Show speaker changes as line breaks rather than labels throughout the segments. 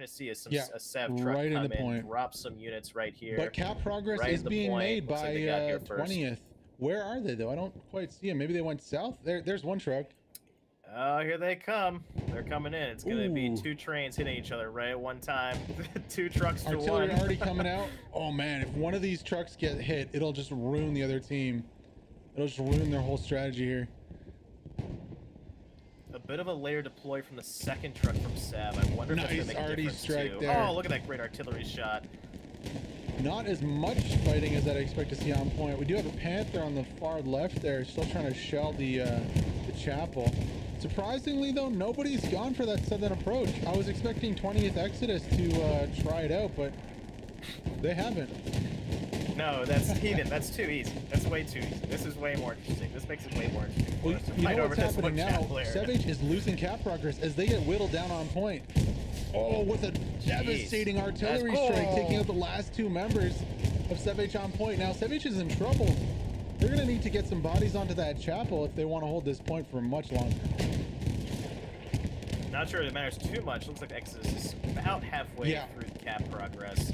see a Sev truck
right
come
in the point.
drop some units right here.
But cap progress
right
is being made
Looks
by
like they got here
20th. Where are they though? I don't quite see them. Maybe they went south. There's one truck.
Oh, here they come. They're coming in. It's going to be 2 trains hitting each other right at one time. 2 trucks to
Artillery
one.
already coming out. Oh man, if one of these trucks get hit, it'll just ruin the other team. It'll just ruin their whole strategy here.
A bit of a later deploy from the second truck from Sav. I wonder if it's going to make a difference too.
there.
Oh, look at that great artillery shot.
Not as much fighting as I'd expect to see on point. We do have a Panther on the far left there, still trying to shell the chapel. Surprisingly though, nobody's gone for that southern approach. I was expecting 20th Exodus to try it out, but they haven't.
No, that's heathen. That's too easy. That's way too easy. This is way more interesting. This makes it way more interesting.
Well, you know what's happening now? STURM is losing cap progress as they get whittled down on point. Oh, with a devastating artillery strike, taking out the last 2 members of STURM on point. Now STURM is in trouble. They're going to need to get some bodies onto that chapel if they want to hold this point for much longer.
Not sure it matters too much. Looks like Exodus is about halfway through the cap progress.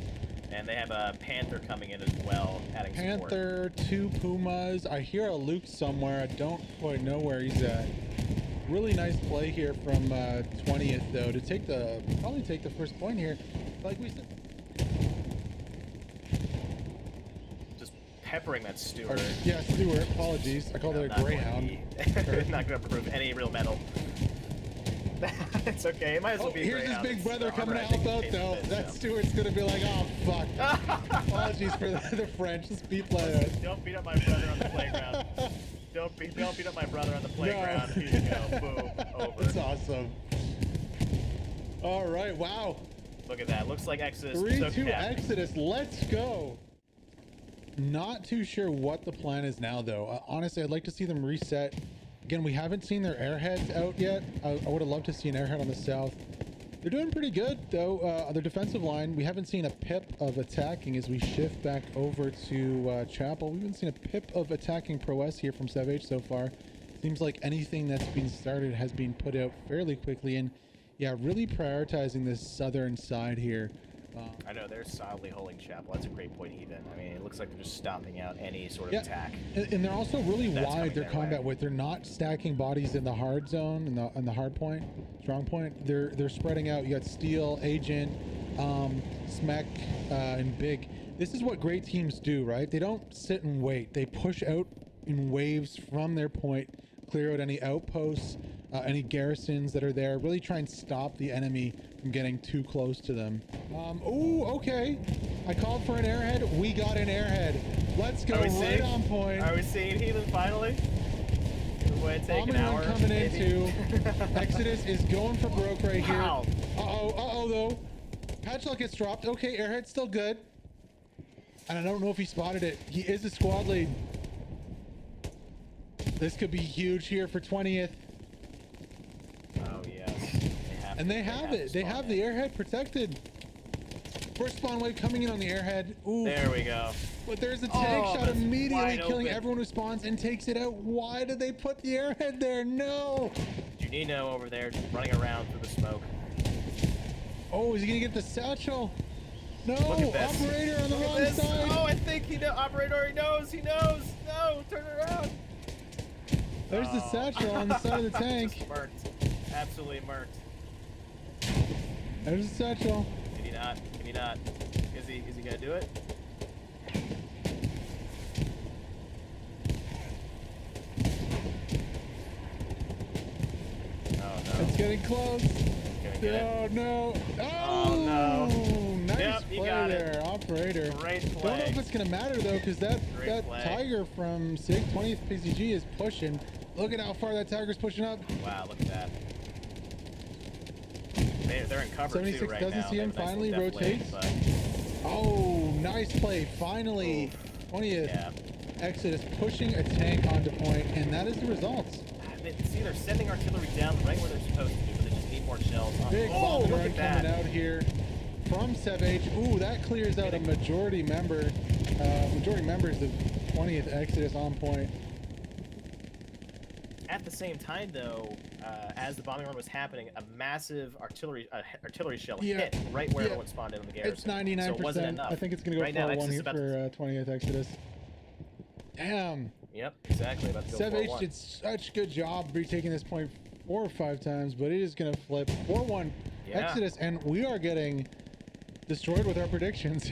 And they have a Panther coming in as well, adding
Panther,
support.
2 Pumas. I hear a Luke somewhere. I don't quite know where he's at. Really nice play here from 20th though to take probably take the first point here. Like we said.
Just peppering that Stewart.
Yeah, Stewart. Apologies. I called it a Greyhound.
Not going to prove any real metal. It's okay. It might as well be
here's
Greyhound.
His big brother coming to help out though. That Stewart's going to be like, oh fuck. Apologies for the French. Just beat play.
Don't beat up my brother on the playground. Don't beat up my brother on the playground. No. Here you go. Boom. Over.
That's awesome. All right. Wow.
Look at that. Looks like Exodus.
3-2 Exodus. Let's go. Not too sure what the plan is now, though. Honestly, I'd like to see them reset. Again, we haven't seen their airheads out yet. I would have loved to see an airhead on the south. They're doing pretty good, though. On their defensive line, we haven't seen a pip of attacking as we shift back over to Chapel. We haven't seen a pip of attacking prowess here from STURM so far. Seems like anything that's been started has been put out fairly quickly. And yeah, really prioritizing this southern side here.
I know they're solidly holding Chapel. That's a great point, even. I mean, it looks like they're just stomping out any sort of attack.
And they're also really wide. Their combat width. They're not stacking bodies in the hard zone, in the hard point, strong point. They're spreading out. You got Steel, Agent, Smek, and Big. This is what great teams do, right? They don't sit and wait. They push out in waves from their point, clear out any outposts, any garrisons that are there. Really try and stop the enemy from getting too close to them. Ooh, okay. I called for an airhead. We got an airhead. Let's go right on point.
Are we seeing Heathen finally?
Coming into Exodus is going for broke right here. Uh-oh though. Patchlock gets dropped. Okay, airhead's still good. And I don't know if he spotted it. He is a squad lead. This could be huge here for 20th.
Oh yes.
They have it. They have the airhead protected. First spawn wave coming in on the airhead. Ooh.
There we go.
But there's a tank shot immediately killing everyone who spawns and takes it out. Why did they put the airhead there? No.
Junino over there just running around through the smoke.
Oh, is he gonna get the satchel? No, operator on the wrong side.
Oh, I think he knows. Operator already knows. He knows. No, turn around.
There's the satchel on the side of the tank.
Just murked. Absolutely murked.
There's the satchel.
Can he not? Can he not? Is he gonna do it? Oh no.
It's getting close. Oh no. Oh
no.
Nice play there, operator.
Great play.
Don't know if it's gonna matter though, because that Tiger from SIG 20thPzG is pushing. Look at how far that Tiger's pushing up.
Wow, look at that. They're in cover
76
too right
doesn't
now.
see him, finally rotates. Oh, nice play. Finally, 20th Exodus pushing a tank onto point, and that is the results.
See, they're sending artillery down right where they're supposed to, but they just need more shells.
Big bomb run coming out here from STURM. Ooh, that clears out a majority members of 20th Exodus on point.
at the same time, though, as the bombing run was happening, a massive artillery shell hit right where everyone spawned in on the garrison.
It's 99%.
So it wasn't enough.
I think it's going to go 4-1 here for 20th Exodus. Damn.
Yep, exactly. About to go 4-1.
STURM did such a good job retaking this point 4 or 5 times, but it is going to flip 4-1 Exodus, and we are getting destroyed with our predictions.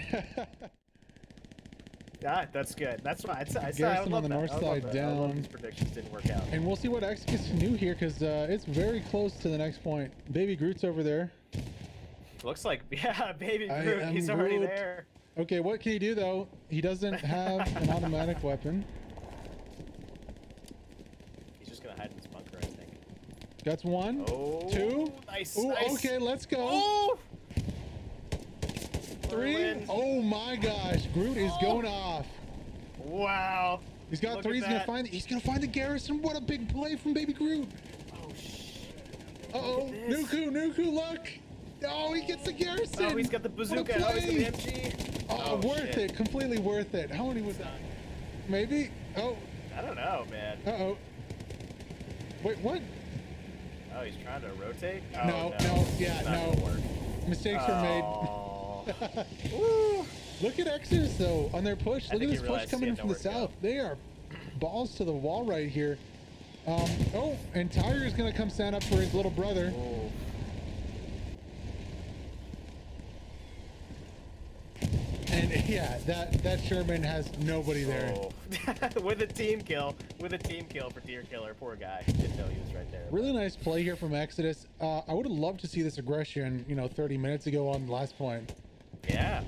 Yeah, that's good. That's why I
Garrison on the north side down.
These predictions didn't work out.
And we'll see what Exodus can do here, because it's very close to the next point. Baby Groot's over there.
Looks like, yeah, Baby Groot. He's already there.
Okay, what can he do though? He doesn't have an automatic weapon.
He's just gonna hide in his bunker, I think.
That's 1, 2.
Nice.
Ooh,
nice.
okay, let's go.
Oh!
3. Oh my gosh, Groot is going off.
Wow.
He's got
Look
3.
at
He's gonna find the garrison. What a big play from Baby Groot.
Oh shit.
Uh-oh, Nuku, look. Oh, he gets the garrison.
Oh, he's got the bazooka. Oh, he's got the MG.
Oh, worth it. Completely worth it. How many was that? Maybe? Oh.
I don't know, man.
Uh-oh. Wait, what?
Oh, he's trying to rotate? Oh,
no. Yeah, no. Mistakes were made.
Woo.
Look at Exodus, though, on their push. Look at this push coming in from the south. They are balls to the wall right here. Oh, and Tiger's going to come stand up for his little brother.
Ooh.
And yeah, that Sherman has nobody there.
Oh. with a team kill for Deer Killer. Poor guy. Didn't know he was right there.
Really nice play here from Exodus. I would have loved to see this aggression, 30 minutes ago on the last point.
Yeah.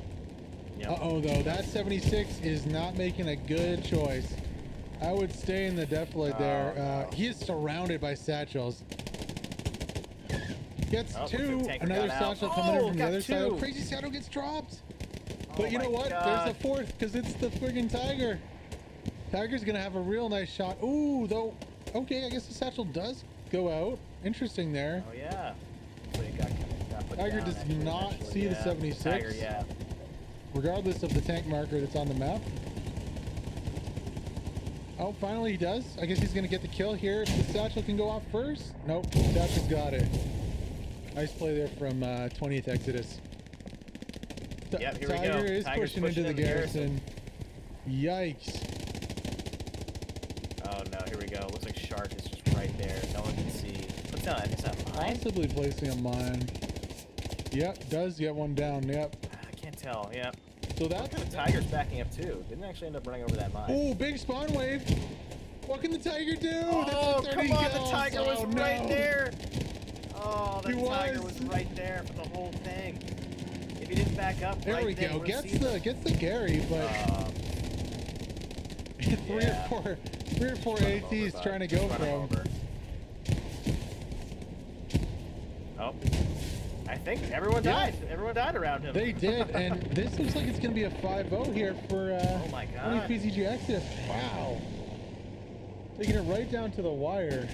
Yep.
Uh-oh, though. That 76 is not making a good choice. I would stay in the deflate there.
No.
He is surrounded by satchels. Gets 2.
Like
Another satchel coming in from the other
2.
side. Oh, Crazy Shadow gets dropped. But you know what?
God.
There's a 4th, because it's the friggin' Tiger. Tiger's gonna have a real nice shot. Ooh, though. Okay, I guess the satchel does go out. Interesting there.
Oh yeah. But it got put
Tiger
down,
does
actually,
not
eventually.
see the 76.
Tiger, yeah.
Regardless of the tank marker that's on the map. Oh, finally he does. I guess he's gonna get the kill here. The satchel can go off first. Nope, satchel's got it. Nice play there from 20th Exodus.
Yep, here we
Tiger
go.
is
Tiger's
pushing into the garrison. Yikes.
Oh no, here we go. Looks like Shark is just right there. No one can see. What's that? Is that mine?
Possibly placing a mine. Yep, does get one down. Yep.
I can't tell. Yep.
So that's
the Tiger's backing up too. Didn't actually end up running over that mine.
Oh, big spawn wave. What can the Tiger do?
Oh,
that's
come on, the Tiger was
no.
right there. Oh, the
He
Tiger was right there for the whole thing. If he didn't back up,
there we go. Gets the Gary, but 3 or 4 ATs trying to go for him.
Oh, I think everyone died. Everyone died around him.
They did, and this looks like it's going to be a 5-0 here for
oh my God.
20thPzG Exodus. Wow. Taking it right down to the wire.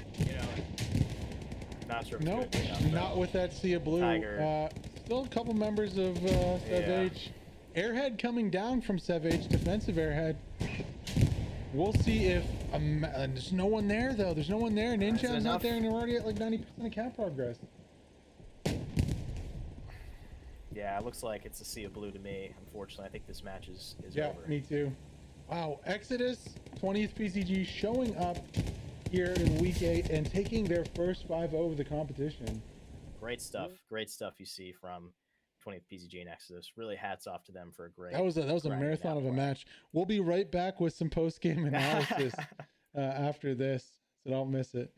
Not sure if
Nope,
it's good enough,
not with that sea of blue.
Tiger.
Still a couple members of SevH. Airhead coming down from SevH, defensive airhead. We'll see if there's no one there though. There's no one there. Ninja's not there, and we're already at like 90% of cap progress.
Yeah, it looks like it's a sea of blue to me. Unfortunately, I think this match is over.
Yeah, me too. Wow, Exodus, 20thPzG showing up here in week 8 and taking their first 5-0 of the competition.
Great stuff. Great stuff you see from 20thPzG and Exodus. Really hats off to them for a great.
That was a marathon of a match. We'll be right back with some post-game analysis after this, so don't miss it.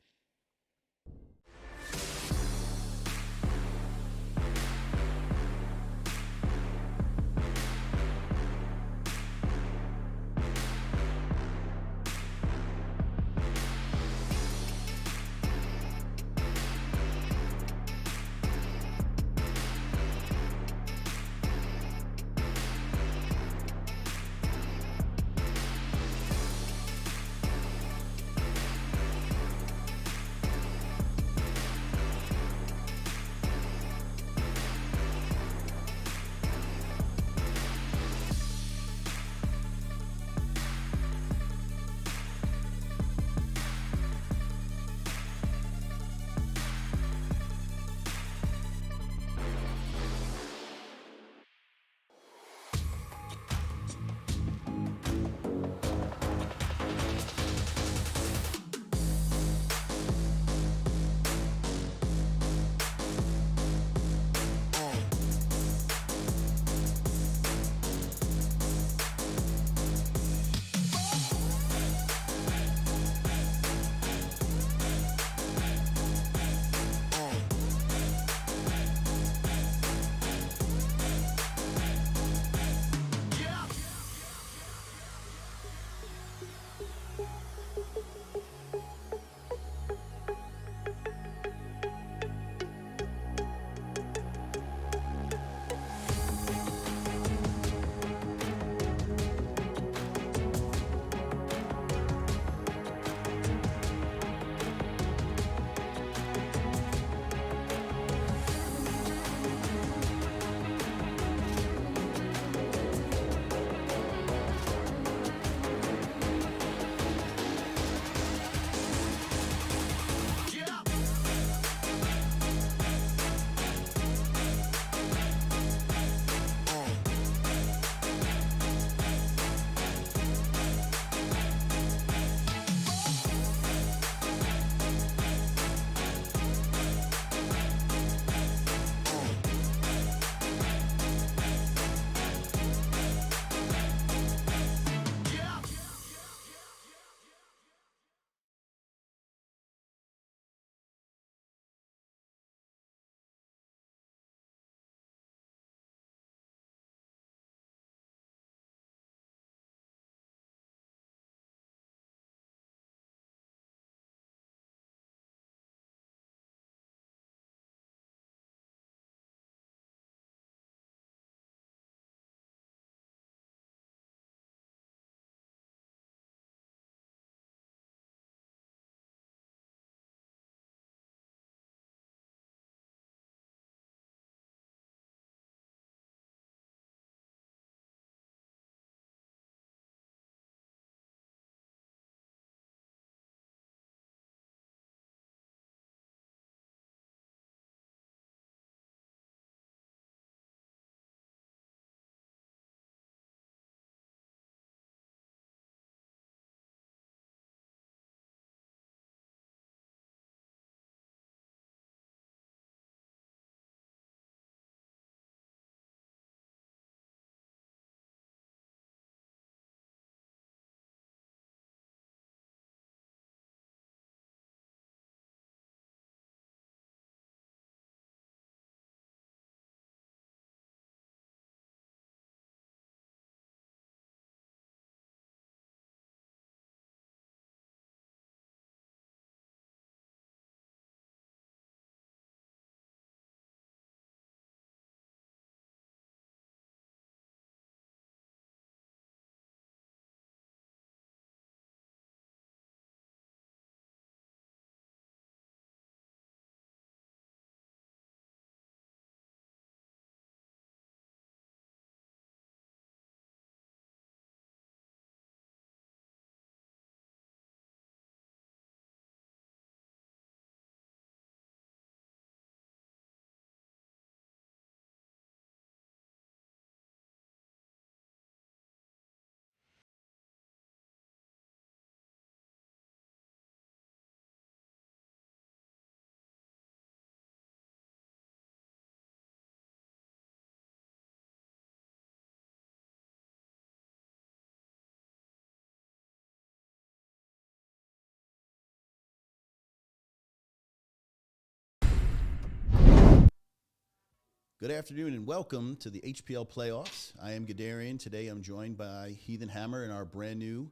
Good afternoon and welcome to the HPL Playoffs. I am Gadarian. Today I'm joined by Heathen Hammer in our brand new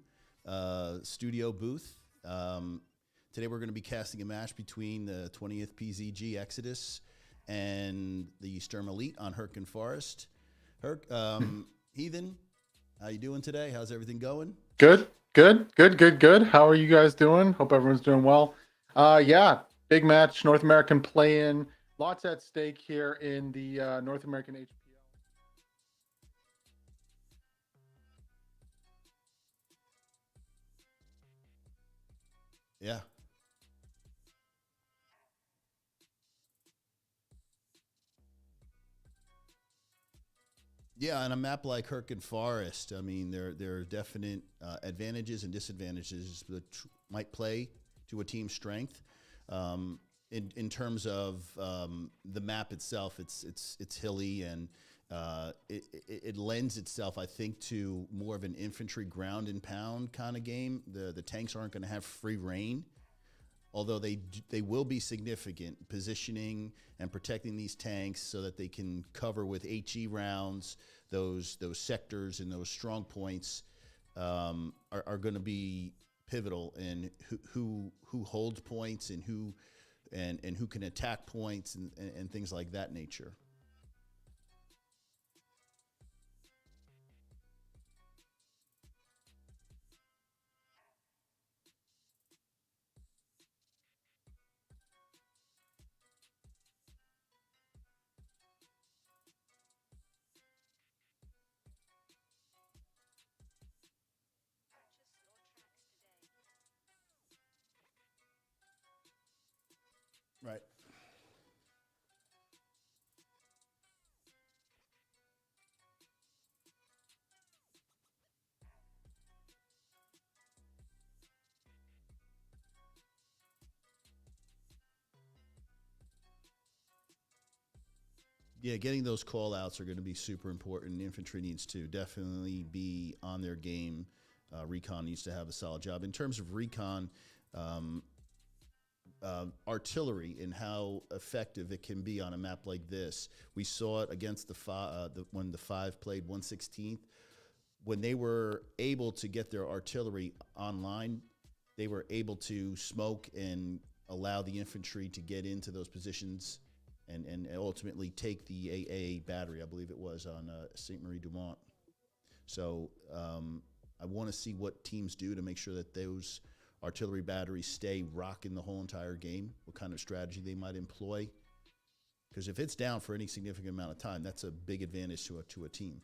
studio booth. Today we're going to be casting a match between the 20thPzG Exodus and the STURM Elite on Herc and Forest. Herc, Heathen, how you doing today? How's everything going?
Good. How are you guys doing? Hope everyone's doing well. Yeah, big match, North American play-in. Lots at stake here in the North American HPL.
Yeah. Yeah, on a map like Herc and Forest, I mean, there are definite advantages and disadvantages that might play to a team's strength. In terms of the map itself, it's hilly and it lends itself, I think, to more of an infantry ground and pound kind of game. The tanks aren't going to have free reign, although they will be significant, positioning and protecting these tanks so that they can cover with HE rounds those sectors and those strong points are going to be pivotal in who holds points and who can attack points and things like that nature. Right. Yeah, getting those call outs are going to be super important. Infantry needs to definitely be on their game. Recon needs to have a solid job. In terms of recon, artillery and how effective it can be on a map like this. We saw it against when the 5 played 1/16th. When they were able to get their artillery online, they were able to smoke and allow the infantry to get into those positions and ultimately take the AA battery, I believe it was, on St. Marie Dumont. So I want to see what teams do to make sure that those artillery batteries stay rocking the whole entire game, what kind of strategy they might employ. Because if it's down for any significant amount of time, that's a big advantage to a team.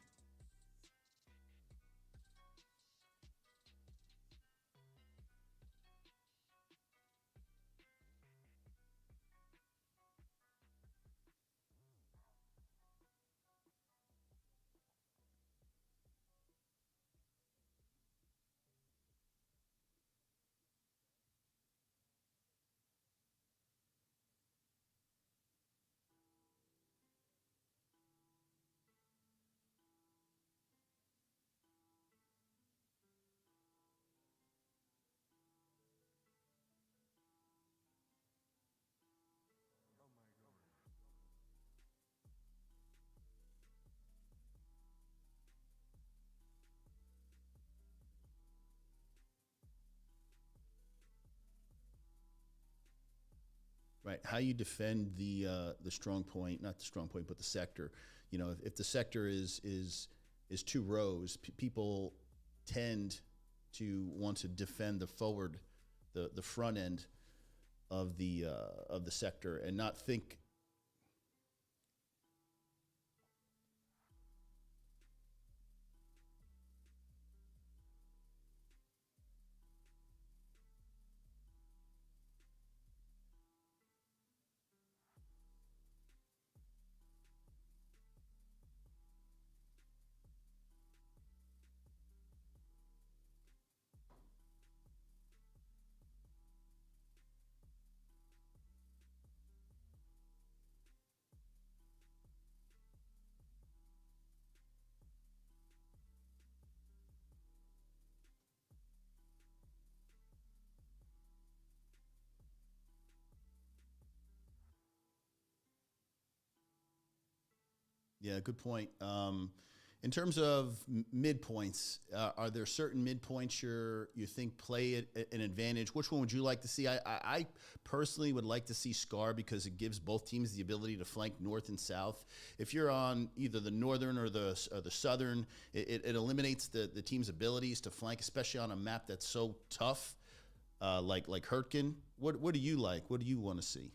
Right, how you defend the strong point, not the strong point, but the sector. You know, if the sector is 2 rows, people tend to want to defend the forward, the front end of the sector, and not think. Yeah, good point. In terms of midpoints, are there certain midpoints you think play an advantage? Which one would you like to see? I personally would like to see Scar because it gives both teams the ability to flank north and south. If you're on either the northern or the southern, it eliminates the team's abilities to flank, especially on a map that's so tough, like Hurtgen. What do you like? What do you want to see?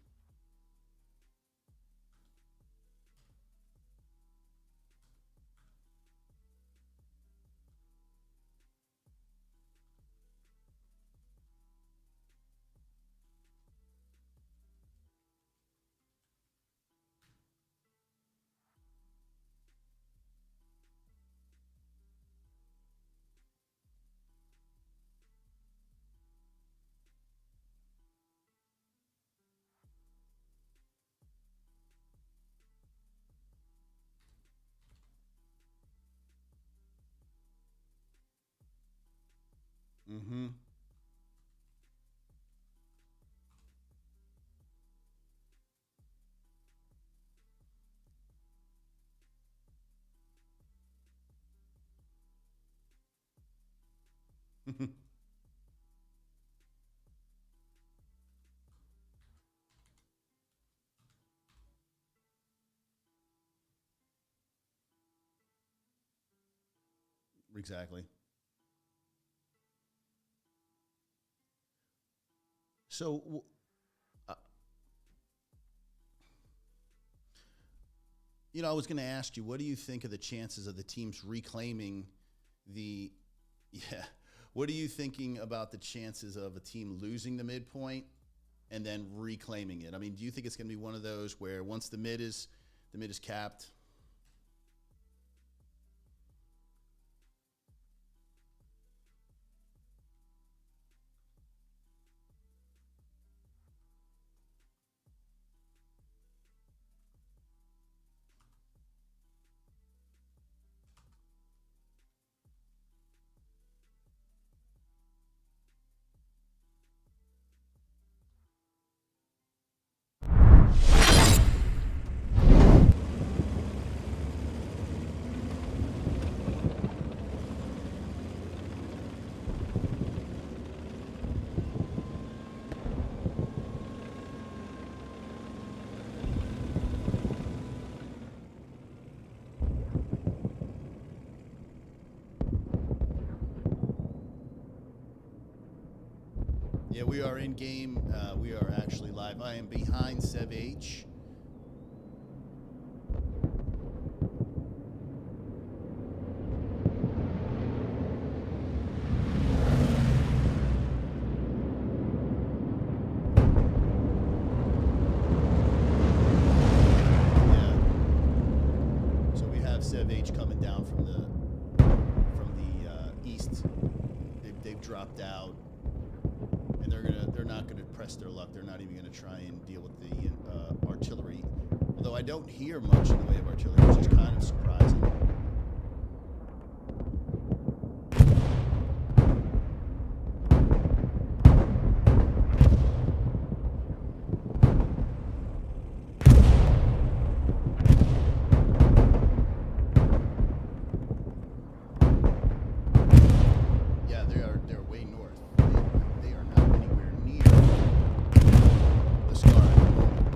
Mm-hmm. Exactly. So, uh, I was going to ask you, what do you think of the chances of the teams reclaiming the, yeah, what are you thinking about the chances of a team losing the midpoint and then reclaiming it? I mean, do you think it's going to be one of those where once the mid is capped? Yeah, we are in game. We are actually live. I am behind Sev H. Yeah. So we have Sev H coming down from the east. They've dropped out. And they're not gonna press their luck. They're not even gonna try and deal with the artillery. Although I don't hear much in the way of artillery, which is kind of surprising. Yeah, they're way north. They are not anywhere near the scar at the moment.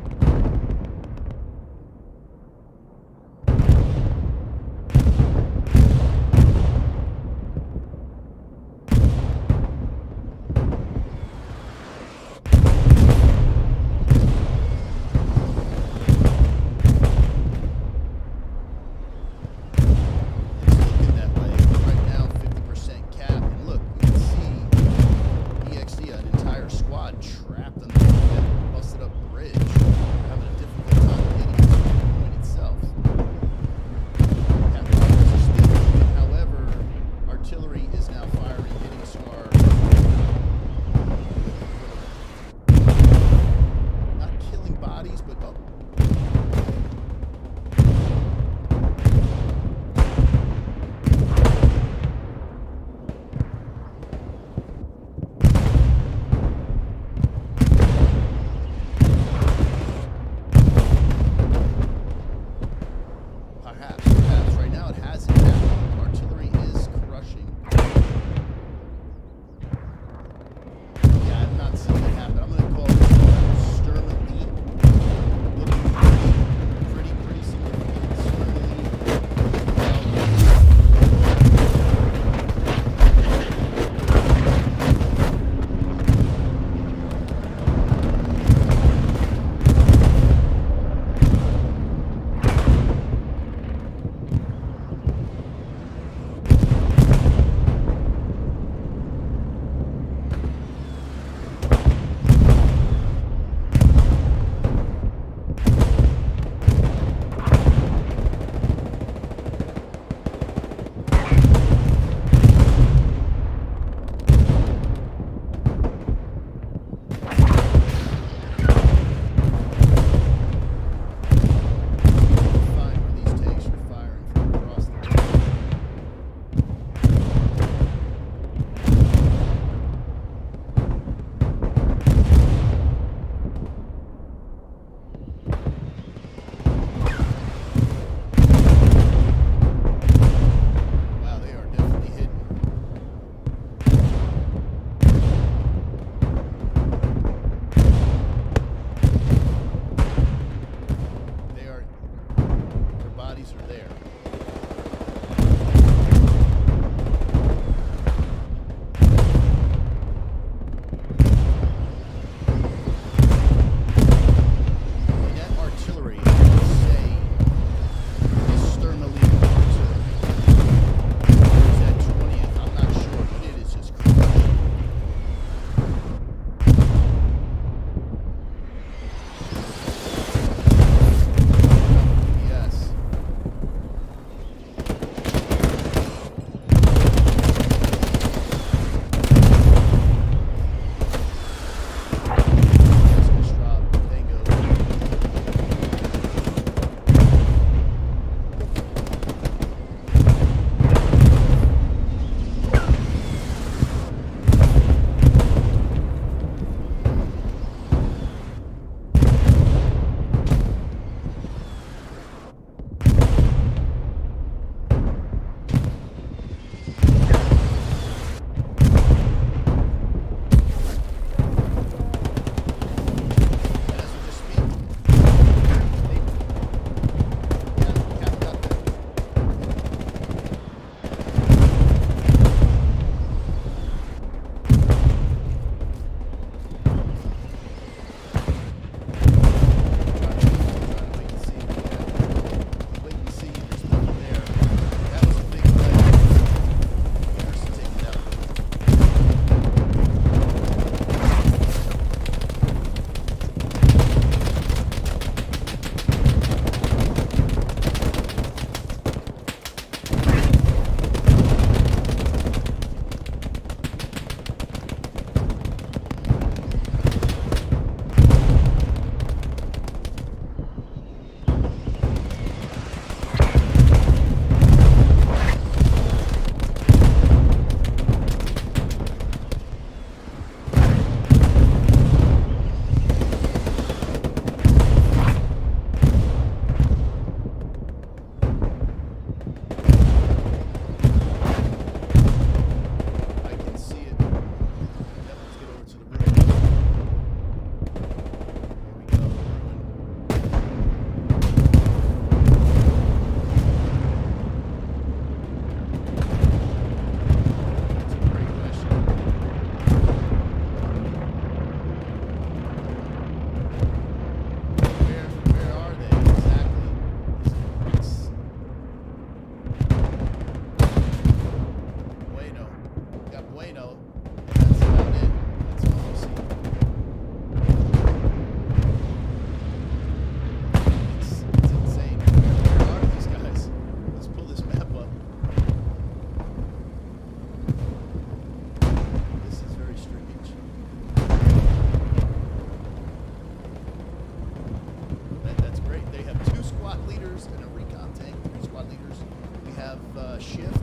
just in a recon tank, squad leaders. We have Shift,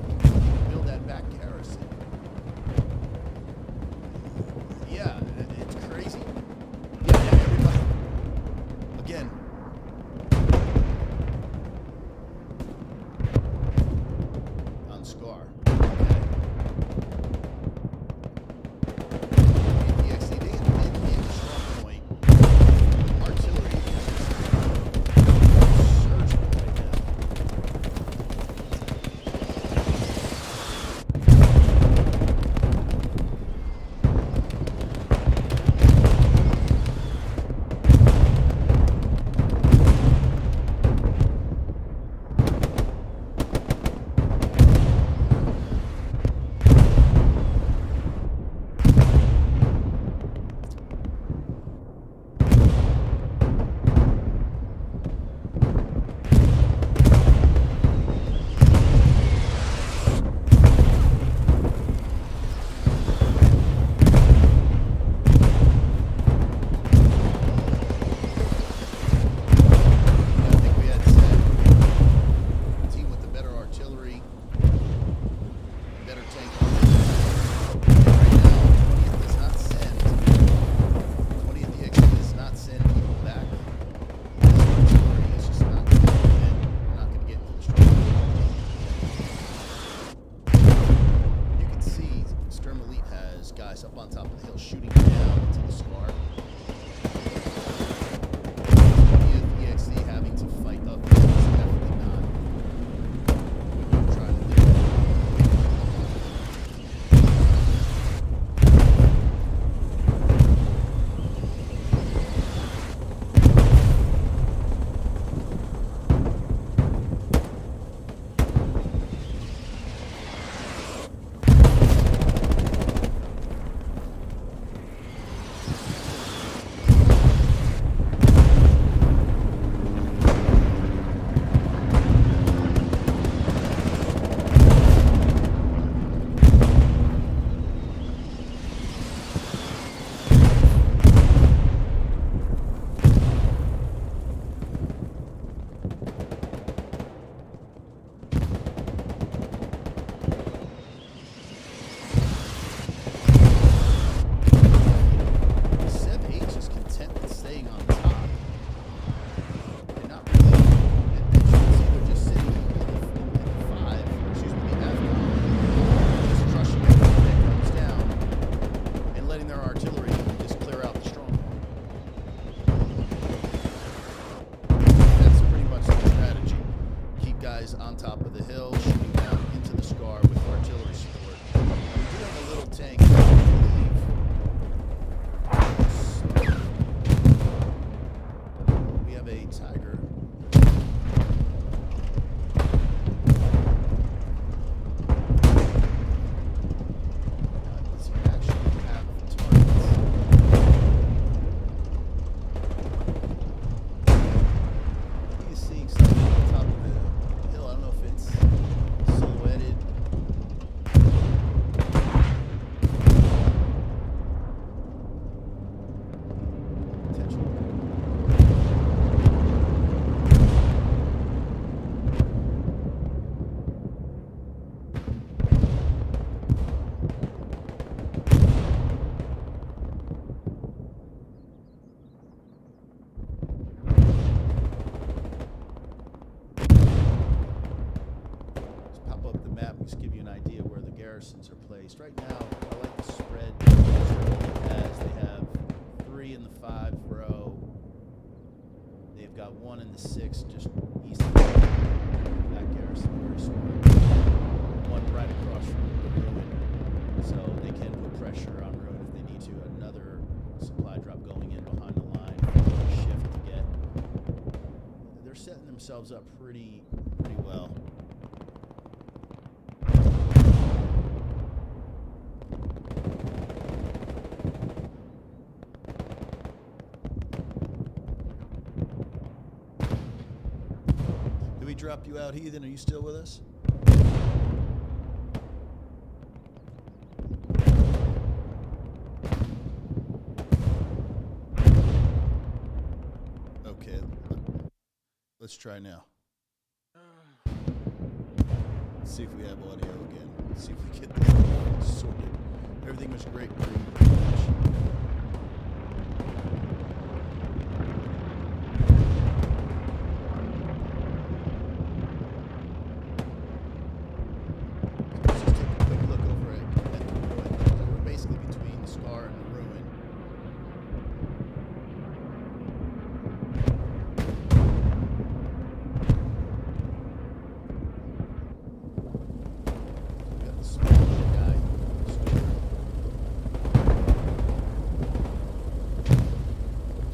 build that back garrison. Yeah, it's crazy. Yeah, everybody. Again. On Scar. Okay. DXD, they in the strong point. Artillery is surgical right now. I think we had said team with the better artillery, better tank. Right now, 20th does not send. 20th DXD does not send people back. This artillery is just not going to get in. We're not going to get into the strong. You can see STURM Elite has guys up on top of the hill shooting down into the Scar. 20th EXD having to fight up is definitely not what we're trying to do. Seb H is content with staying on top. And not really. And they're just sitting in the 5, excuse me, the F column, just crushing everything that comes down and letting their artillery just clear out the strong. That's pretty much the strategy. Keep guys on top of the hill, shooting down into the Scar with artillery support. We do have a little tank, I believe. We have a Tiger. Let's see, actually have targets. He is seeing something on top of the hill. I don't know if it's silhouetted. Potential. Just pop up the map, just give you an idea where the garrisons are placed. Right now, I like the spread as they have 3 in the 5 row. They've got 1 in the 6 just east of that garrison, very smart. 1 right across from the ruin, so they can put pressure on ruin if they need to. Another supply drop going in behind the line for Shift to get. They're setting themselves up pretty well. Did we drop you out, Heathen? Are you still with us? Okay. Let's try now. Let's see if we have audio again. Let's see if we get this sorted. Everything was great during the match. Let's just take a quick look over at the ruin. We're basically between the scar and the ruin. Got the small little guy.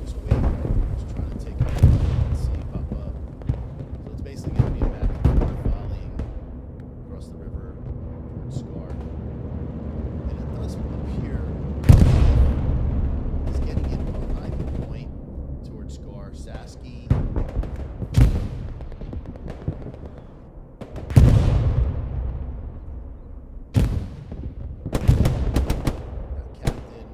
Just waiting. Just trying to take out and see it pop up. So it's basically going to be a back and forth volleying across the river towards Scar. And it does appear he's getting in behind the point towards Scar. Sasky. Captain.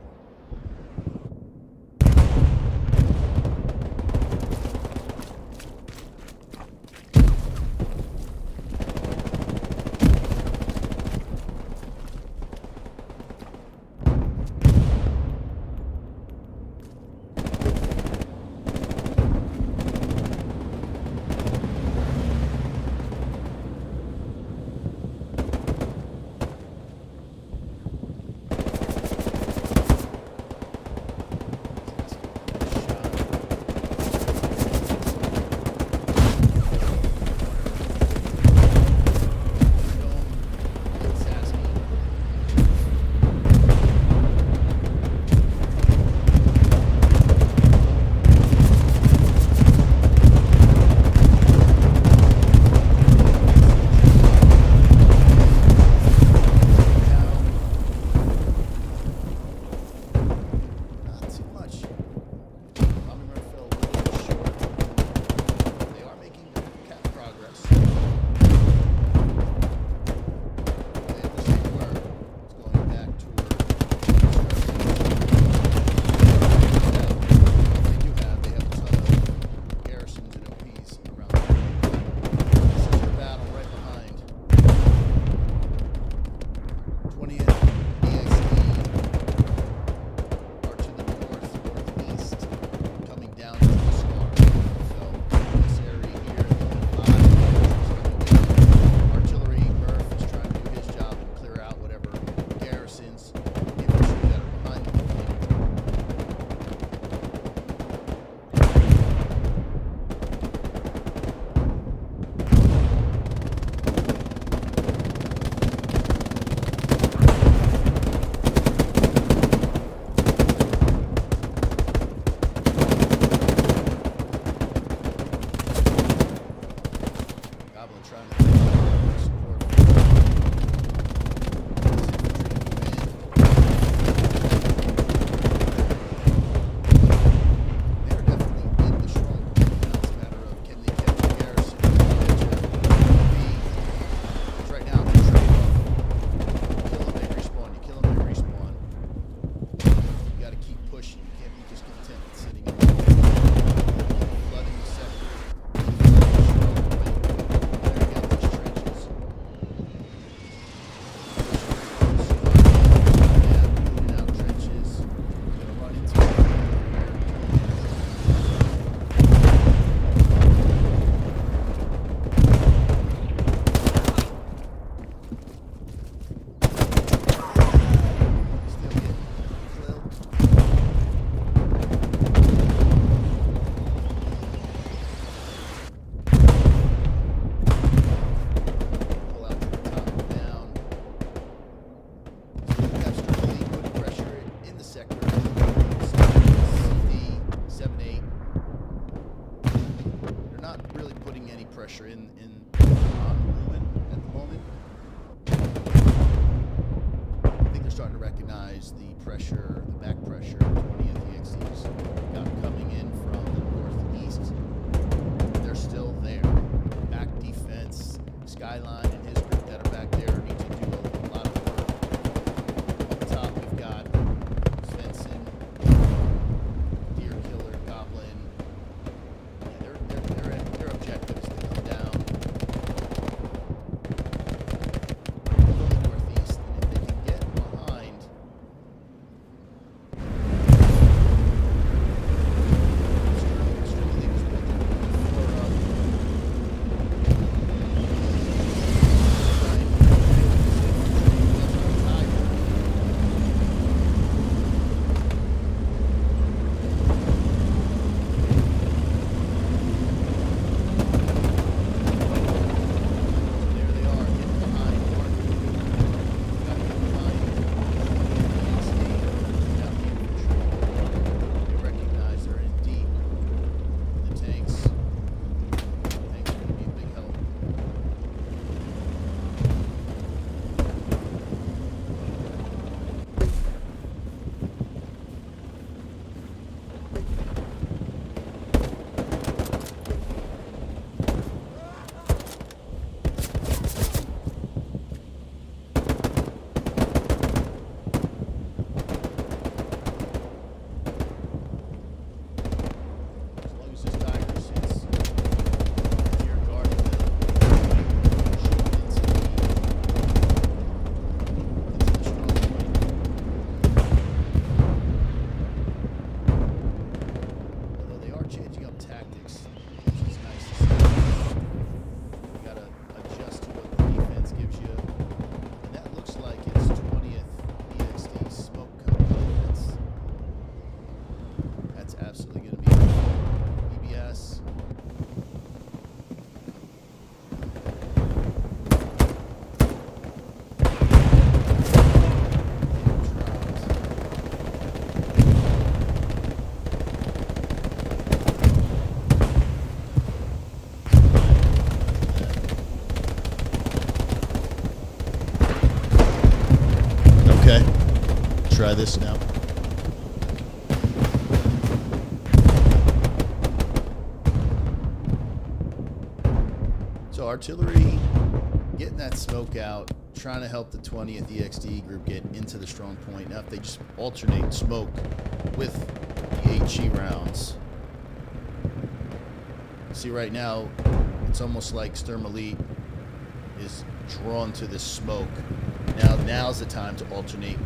Not too much. Tommy Murphy fell a little bit short. They are making cap progress. They wish they were. It's going back toward they have a ton of garrisons and OPs around there. This is your battle right behind 20th PzG. Are to the northeast, coming down to the scar. So this area here, artillery. Murph is trying to do his job and clear out whatever garrisons, infantry that are behind the building. Goblin trying to support this infantry. They're definitely in the stronghold. Now it's a matter of can they catch the garrison? Because right now it's trade off. Kill them, they respawn. You kill them, they respawn. You got to keep pushing. You can't be just content with sitting in flooding the sector. Pressure in on Ruin at the moment. I think they're starting to recognize the pressure, the back pressure 20thPzG's got coming in from the northeast. They're still there. Back defense, Skyline and his group that are back there need to do a lot of work. Up top we've got Svensson, Deer Killer, Goblin. Yeah, their objectives to come down try this now. So artillery, getting that smoke out, trying to help the 20th EXD group get into the strong point. Now if they just alternate smoke with the HE rounds. See right now, it's almost like STURM Elite is drawn to this smoke. Now's the time to alternate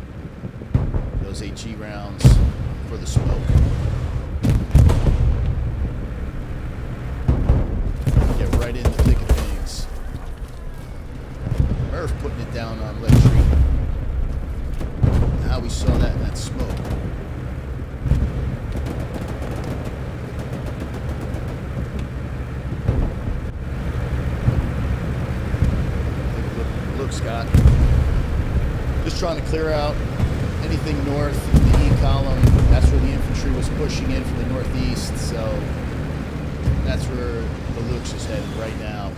those HE rounds for the smoke. Get right in the thick of things. Murph putting it down on Ledge Street. How we saw that in that smoke. Look, Scott. Just trying to clear out anything north in the E column. That's where the infantry was pushing in from the northeast, so that's where the Lux is headed right now.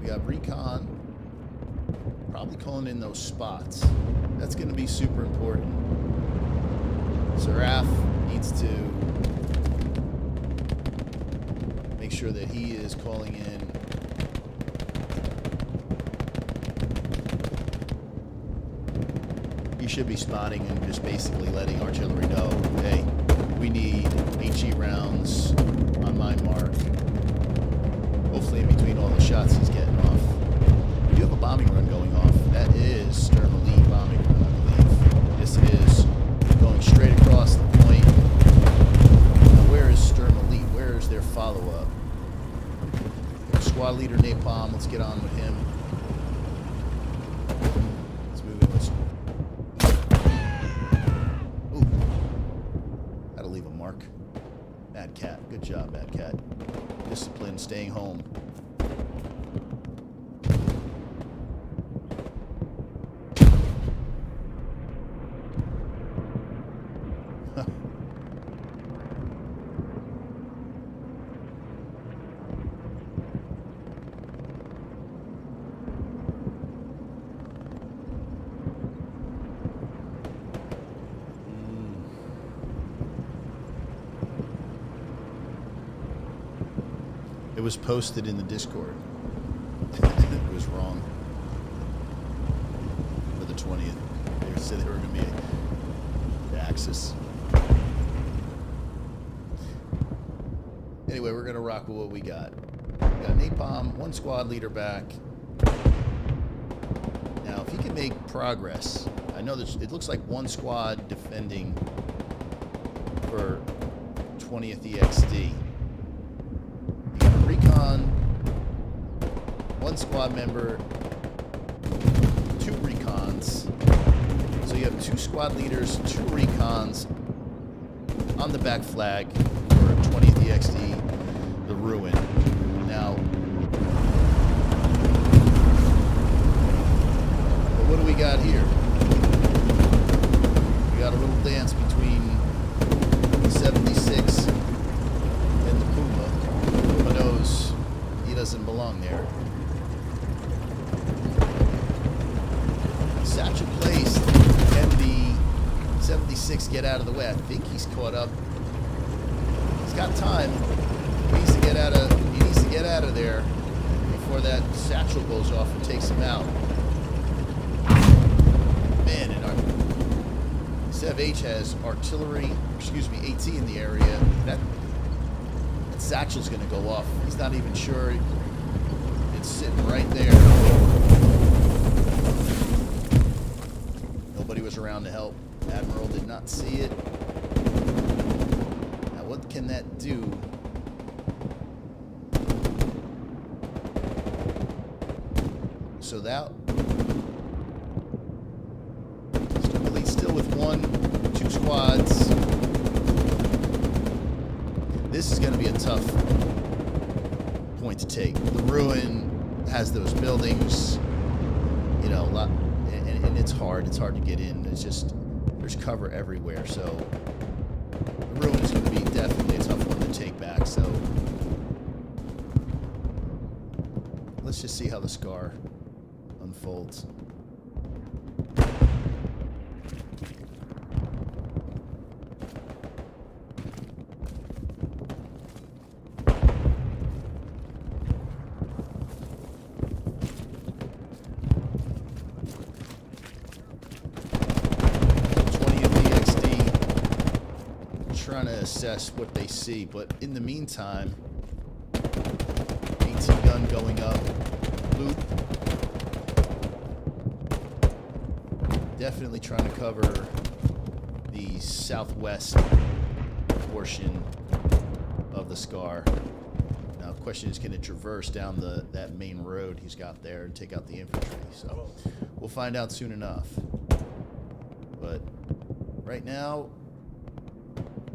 We got recon, probably calling in those spots. That's going to be super important. Seraph needs to make sure that he is calling in he should be spotting and just basically letting artillery know, hey, we need HE rounds on my mark. Hopefully in between all the shots he's getting off. We do have a bombing run going off. That is STURM Elite bombing run, I believe. Yes, it is. Going straight across the point. Now, where is STURM Elite? Where is their follow-up? Squad leader Napalm, let's get on with him. Let's move in. Ooh. Gotta leave a mark. Mad Cat. Good job, Mad Cat. Discipline, staying home. It was posted in the Discord. It was wrong. For the 20th. They said they were going to be the Axis. Anyway, we're going to rock with what we got. We got Napalm, one squad leader back. Now, if he can make progress, I know that it looks like one squad defending for 20th EXD. Recon, one squad member, 2 recons. So you have 2 squad leaders, 2 recons on the back flag for 20th EXD, the Ruin. Now, but what do we got here? We got a little dance between the 76 and the Puma. Puma knows he doesn't belong there. Satchel placed. Can the 76 get out of the way? I think he's caught up. He's got time. He needs to get out of there before that satchel goes off and takes him out. Man, and our Sev H has artillery, AT in the area. That satchel's gonna go off. He's not even sure. It's sitting right there. Nobody was around to help. Admiral did not see it. Now what can that do? So that still with 2 squads. This is going to be a tough point to take. The Ruin has those buildings, you know, a lot, and it's hard. It's hard to get in. It's just, there's cover everywhere. So the Ruin is going to be definitely a tough one to take back. So let's just see how the Scar unfolds. Trying to assess what they see, but in the meantime, AT gun going up, loop. Definitely trying to cover the southwest portion of the Scar. Now, the question is, can it traverse down that main road he's got there and take out the infantry? So we'll find out soon enough. But right now,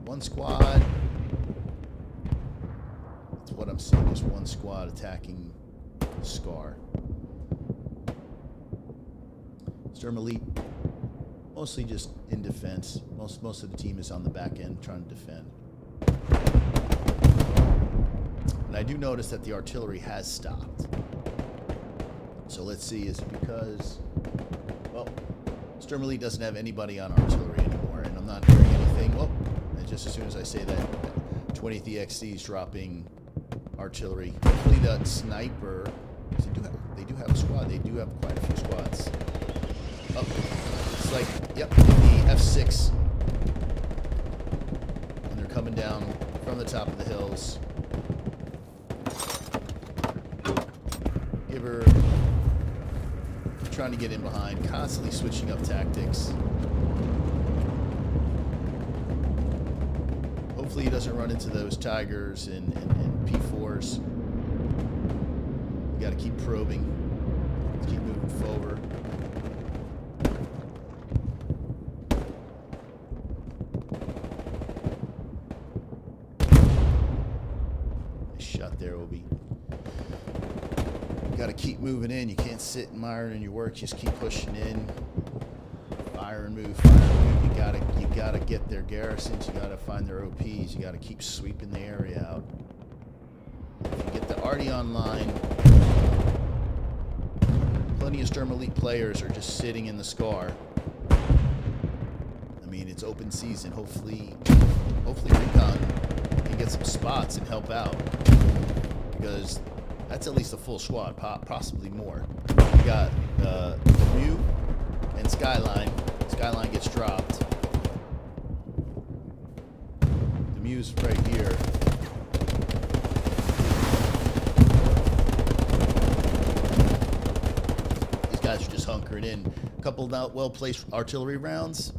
one squad. That's what I'm seeing, is one squad attacking Scar. Sturm Elite, mostly just in defense. Most of the team is on the back end trying to defend. And I do notice that the artillery has stopped. So let's see, is it because, well, Sturm Elite doesn't have anybody on artillery anymore, and I'm not hearing anything. Well, just as soon as I say that, 20thPzG is dropping artillery. Hopefully that sniper, they do have a squad. They do have quite a few squads. Oh, it's like, yep, the F6. And they're coming down from the top of the hills. Giver trying to get in behind, constantly switching up tactics. Hopefully he doesn't run into those Tigers and P4s. We got to keep probing. Let's keep moving forward. Nice shot there, Obi. You got to keep moving in. You can't sit and mire in your work. Just keep pushing in. Fire and move, fire and move. You gotta get their garrisons. You gotta find their OPs. You gotta keep sweeping the area out. If you get the Arty online, plenty of Sturm Elite players are just sitting in the Scar. I mean, it's open season. Hopefully Recon can get some spots and help out, because that's at least a full squad, possibly more. You got Mew and Skyline. Skyline gets dropped. The Mew's right here. These guys are just hunkering in. A couple of well-placed artillery rounds.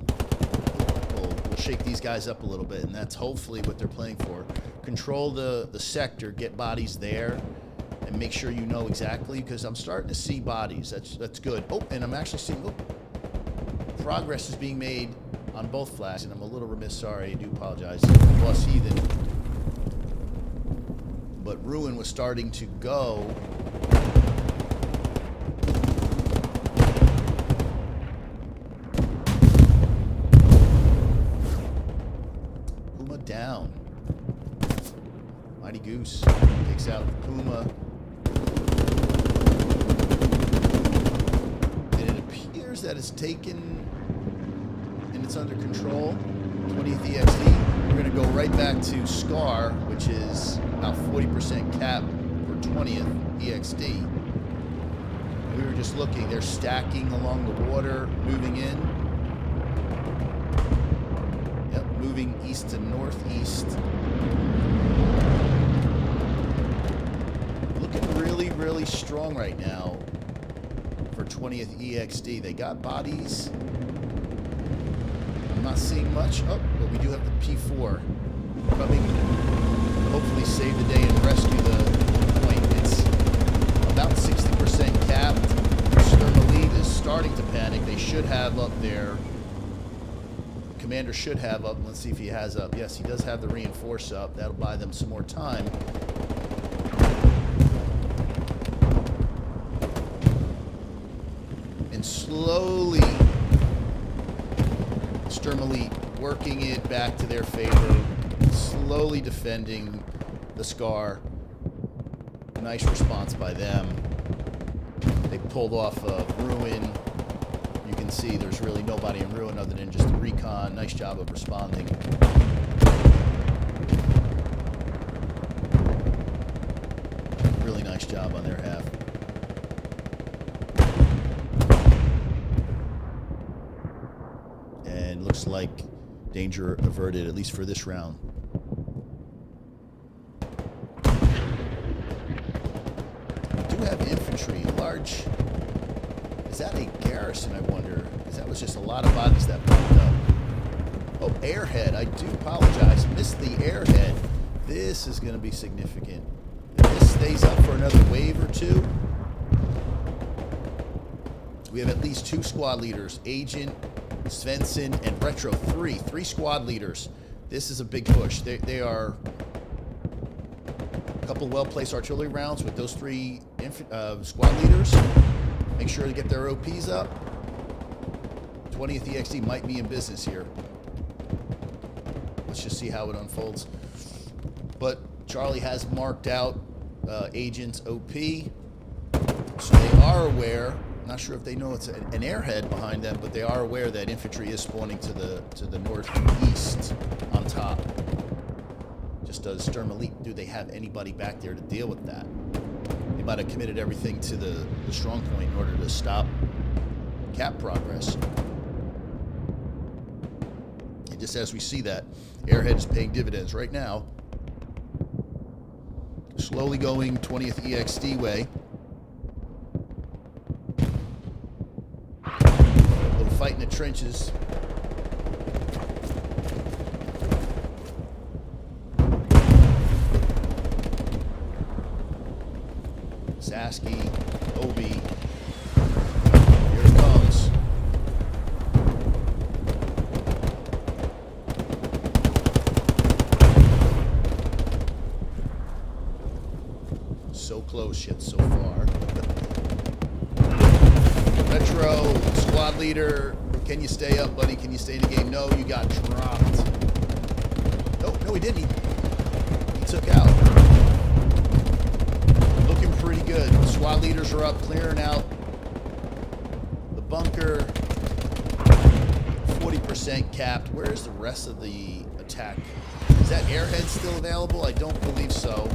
We'll shake these guys up a little bit, and that's hopefully what they're playing for. Control the sector, get bodies there, and make sure you know exactly, because I'm starting to see bodies. That's good. Oh, and I'm actually seeing... Oh, progress is being made on both flags, and I'm a little remiss, sorry, I do apologize. Plus Heathen. But Ruin was starting to go. Puma down. Mighty Goose takes out Puma. And it appears that it's taken... it's under control. 20thPzG. We're going to go right back to Scar, which is about 40% cap for 20thPzG. We were just looking. They're stacking along the water, moving in. Yep, moving east to northeast. Looking really, really strong right now for 20thPzG. They got bodies. I'm not seeing much. Oh, but we do have the P4 coming. Hopefully save the day and rescue the point. It's about 60% capped. Sturm Elite is starting to panic. They should have up their Commander should have up. Let's see if he has up. Yes, he does have the reinforce up. That'll buy them some more time. And slowly, STURM Elite working it back to their favor. Slowly defending the Scar. Nice response by them. They pulled off a ruin. You can see there's really nobody in ruin other than just the recon. Nice job of responding. Really nice job on their half. And looks like danger averted, at least for this round. We do have infantry, large. Is that a garrison, I wonder? Because that was just a lot of bodies that popped up. Oh, airhead. I do apologize. Missed the airhead. This is going to be significant. If this stays up for another wave or two, we have at least 2 squad leaders. Agent, Svensson, and Retro 3. 3 squad leaders. This is a big push. They are a couple well-placed artillery rounds with those 3 squad leaders. Make sure to get their OPs up. 20th EXD might be in business here. Let's just see how it unfolds. But Charlie has marked out Agent's OP. So they are aware. Not sure if they know it's an airhead behind them, but they are aware that infantry is spawning to the northeast on top. Just does STURM Elite, do they have anybody back there to deal with that? They might have committed everything to the strong point in order to stop cap progress. And just as we see that, airhead is paying dividends right now. Slowly going 20th EXD way. Fight in the trenches. Sasky, Obi. Here it comes. So close yet so far. Retro, squad leader, can you stay up, buddy? Can you stay in the game? No, you got dropped. No, he didn't. He took out. Looking pretty good. The squad leaders are up, clearing out the bunker. 40% capped. Where is the rest of the attack? Is that airhead still available? I don't believe so.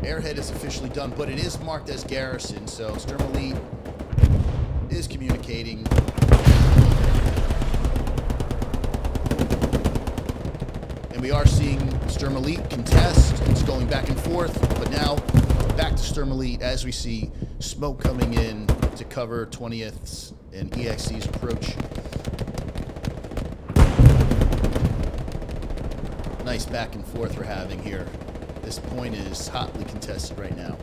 Airhead is officially done, but it is marked as garrison, so STURM Elite is communicating. And we are seeing STURM Elite contest. It's going back and forth, but now back to STURM Elite as we see smoke coming in to cover 20th's and EXD's approach. Nice back and forth we're having here. This point is hotly contested right now.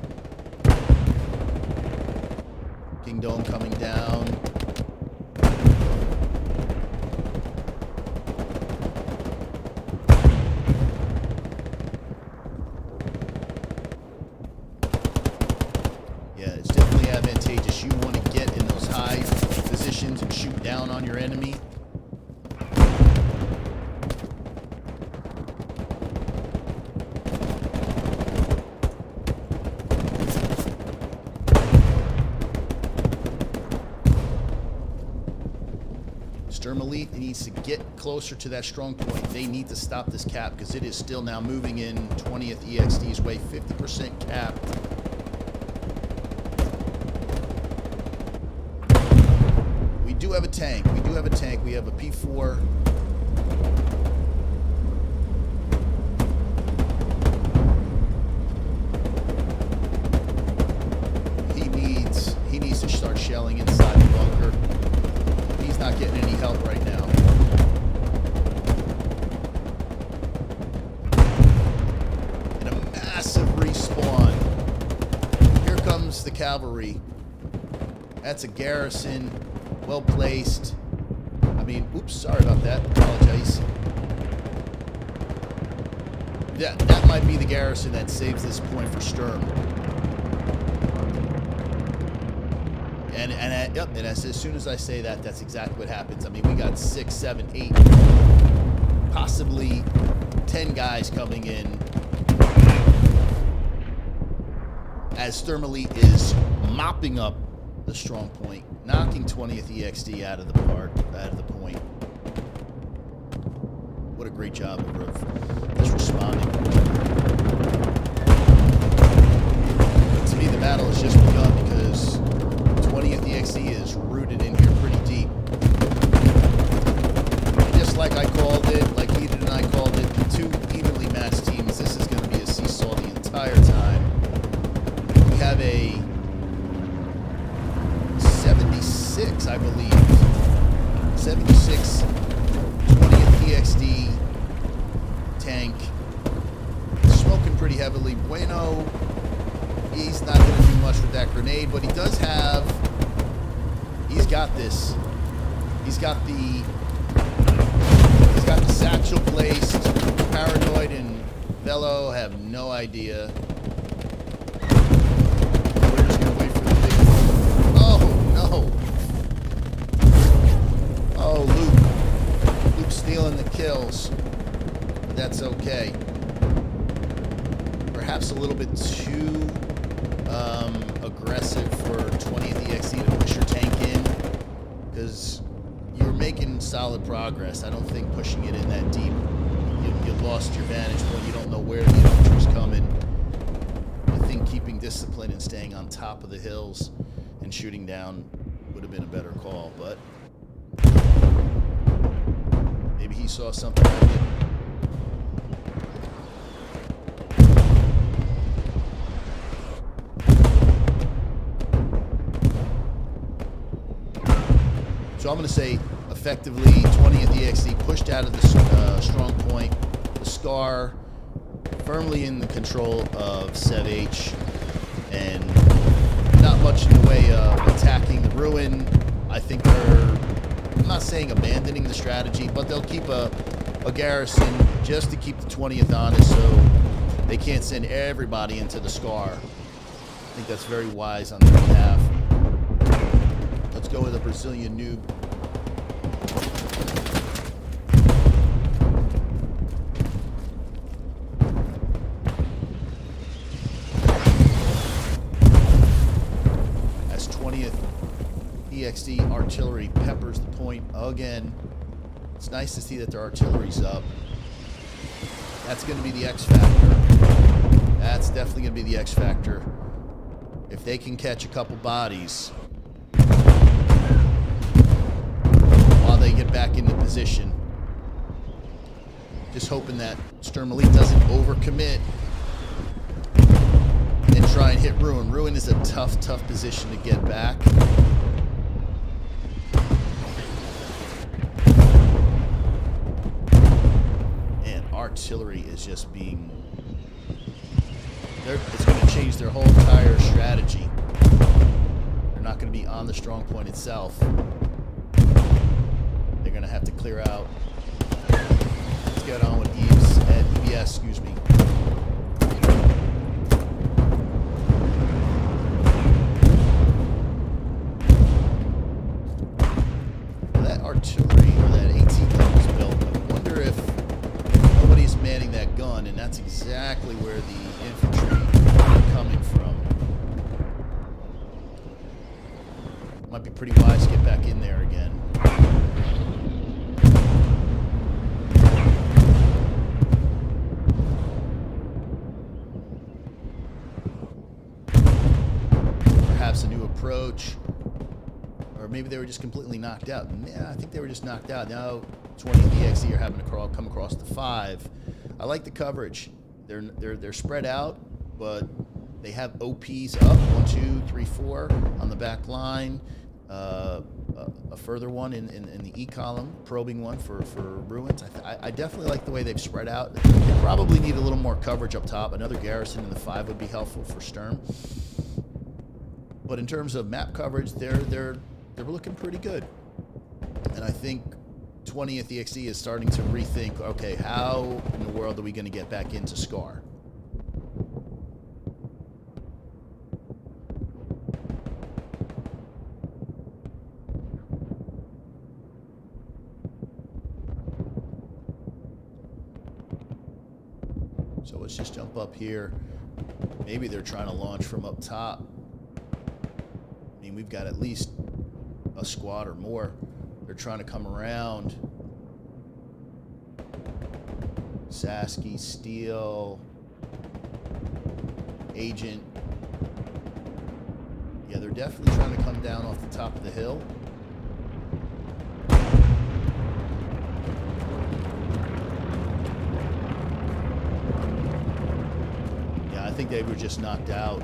Dome coming down. Yeah, it's definitely advantageous. You want to get in those high positions and shoot down on your enemy. STURM Elite needs to get closer to that strong point. They need to stop this cap because it is still now moving in 20th EXD's way. 50% capped. We do have a tank. We have a P4. He needs to start shelling inside the bunker. He's not getting any help right now. And a massive respawn. Here comes the cavalry. That's a garrison, well placed. I mean, oops, sorry about that. Apologize. Yeah, that might be the garrison that saves this point for STURM. And as soon as I say that, that's exactly what happens. I mean, we got 6, 7, 8, possibly 10 guys coming in as STURM Elite is mopping up the strong point, knocking 20th EXD out of the point. What a great job of just responding. To me, the battle has just begun because 20th EXD is rooted in here pretty deep. Just like I called it, like Edith and I called it, the two evenly matched teams, this is going to be a seesaw the entire time. We have a 76, I believe. 76 20th EXD tank. Smoking pretty heavily. Bueno, he's not going to do much with that grenade, but he does have... He's got this. He's got the satchel placed. Paranoid and Velo have no idea. We're just going to wait for the big one. Oh, no. Oh, Luke. Luke's stealing the kills. But that's okay. Perhaps a little bit too aggressive for 20th EXD to push your tank in, because you're making solid progress. I don't think pushing it in that deep, you lost your vantage point. You don't know where the infantry's coming. I think keeping discipline and staying on top of the hills and shooting down would have been a better call, but maybe he saw something I didn't. So I'm going to say, effectively, 20th EXD pushed out of the strong point. The Scar firmly in the control of Sev H, and not much in the way of attacking the Ruin. I think they're, I'm not saying abandoning the strategy, but they'll keep a garrison just to keep the 20th honest, so they can't send everybody into the Scar. I think that's very wise on their behalf. Let's go with a Brazilian noob. As 20th EXD artillery peppers the point again. It's nice to see that their artillery's up. That's going to be the X factor. That's definitely going to be the X factor. If they can catch a couple bodies while they get back into position. Just hoping that STURM Elite doesn't overcommit and try and hit Ruin. Ruin is a tough, tough position to get back. And artillery is just being... It's going to change their whole entire strategy. They're not going to be on the strong point itself. They're going to have to clear out. Let's get on with EBS, excuse me. That artillery, or that AT gun was built, I wonder if nobody's manning that gun, and that's exactly where the infantry are coming from. Might be pretty wise to get back in there again. Perhaps a new approach, or maybe they were just completely knocked out. Yeah, I think they were just knocked out. Now 20th EXD are having to come across the 5. I like the coverage. They're spread out, but they have OPs up 1, 2, 3, 4 on the back line. A further one in the E column, probing one for Ruins. I definitely like the way they've spread out. They probably need a little more coverage up top. Another garrison in the 5 would be helpful for STURM. But in terms of map coverage, they're looking pretty good. And I think 20thPzG is starting to rethink, okay, how in the world are we going to get back into Scar? So let's just jump up here. Maybe they're trying to launch from up top. I mean, we've got at least a squad or more. They're trying to come around. Sasky, Steel, Agent. Yeah, they're definitely trying to come down off the top of the hill. Yeah, I think they were just knocked out.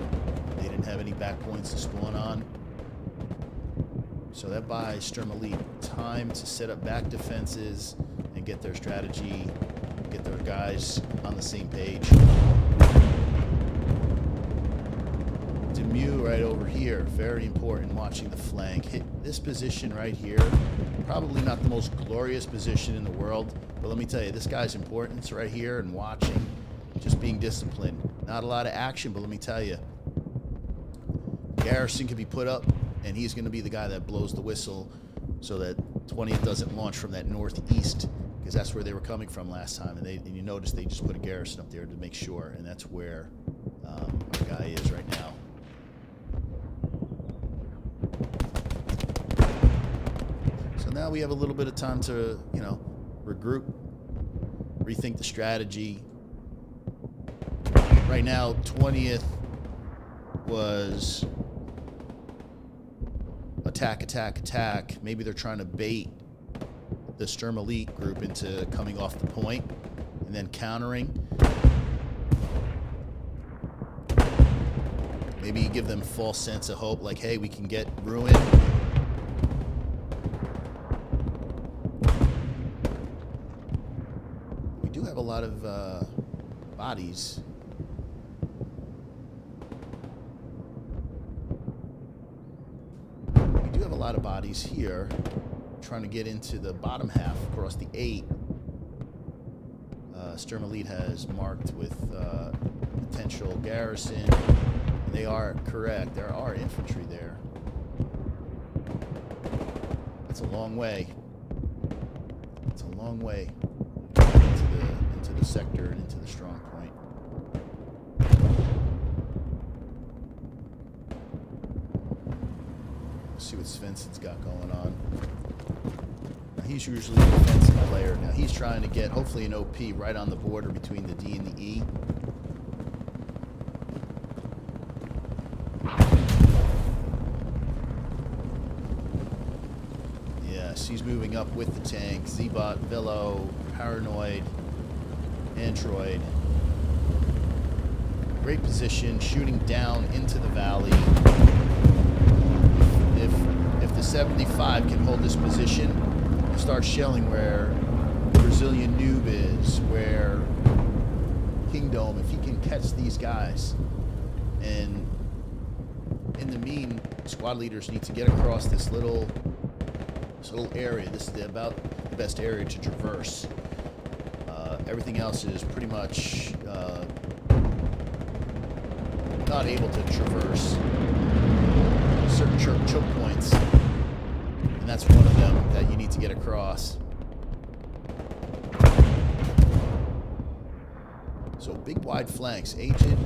They didn't have any back points to spawn on. So that buys STURM Elite time to set up back defenses and get their strategy, get their guys on the same page. Demu right over here, very important, watching the flank. Hit this position right here, probably not the most glorious position in the world, but let me tell you, this guy's importance right here and watching, just being disciplined. Not a lot of action, but let me tell you, Garrison can be put up, and he's going to be the guy that blows the whistle so that 20th doesn't launch from that northeast, because that's where they were coming from last time. And you notice they just put a Garrison up there to make sure, and that's where our guy is right now. So now we have a little bit of time to, you know, regroup, rethink the strategy. Right now, 20th was attack, attack, attack. Maybe they're trying to bait the STURM Elite group into coming off the point and then countering. Maybe give them a false sense of hope, like, hey, we can get Ruin. We do have a lot of bodies. A lot of bodies here, trying to get into the bottom half across the 8. STURM Elite has marked with potential Garrison. And they are correct. There are infantry there. That's a long way. It's a long way into the sector and into the strong point. See what Svensson's got going on. Now, he's usually a defensive player. Now he's trying to get hopefully an OP right on the border between the D and the E. Yes, he's moving up with the tank. Z-Bot, Velo, Paranoid, Android. Great position, shooting down into the valley. If the 75 can hold this position and start shelling where Brazilian Noob is, where Kingdom, if he can catch these guys, and in the mean, squad leaders need to get across this little area. This is about the best area to traverse. Everything else is pretty much not able to traverse. Certain choke points, and that's one of them that you need to get across. So big wide flanks. Agent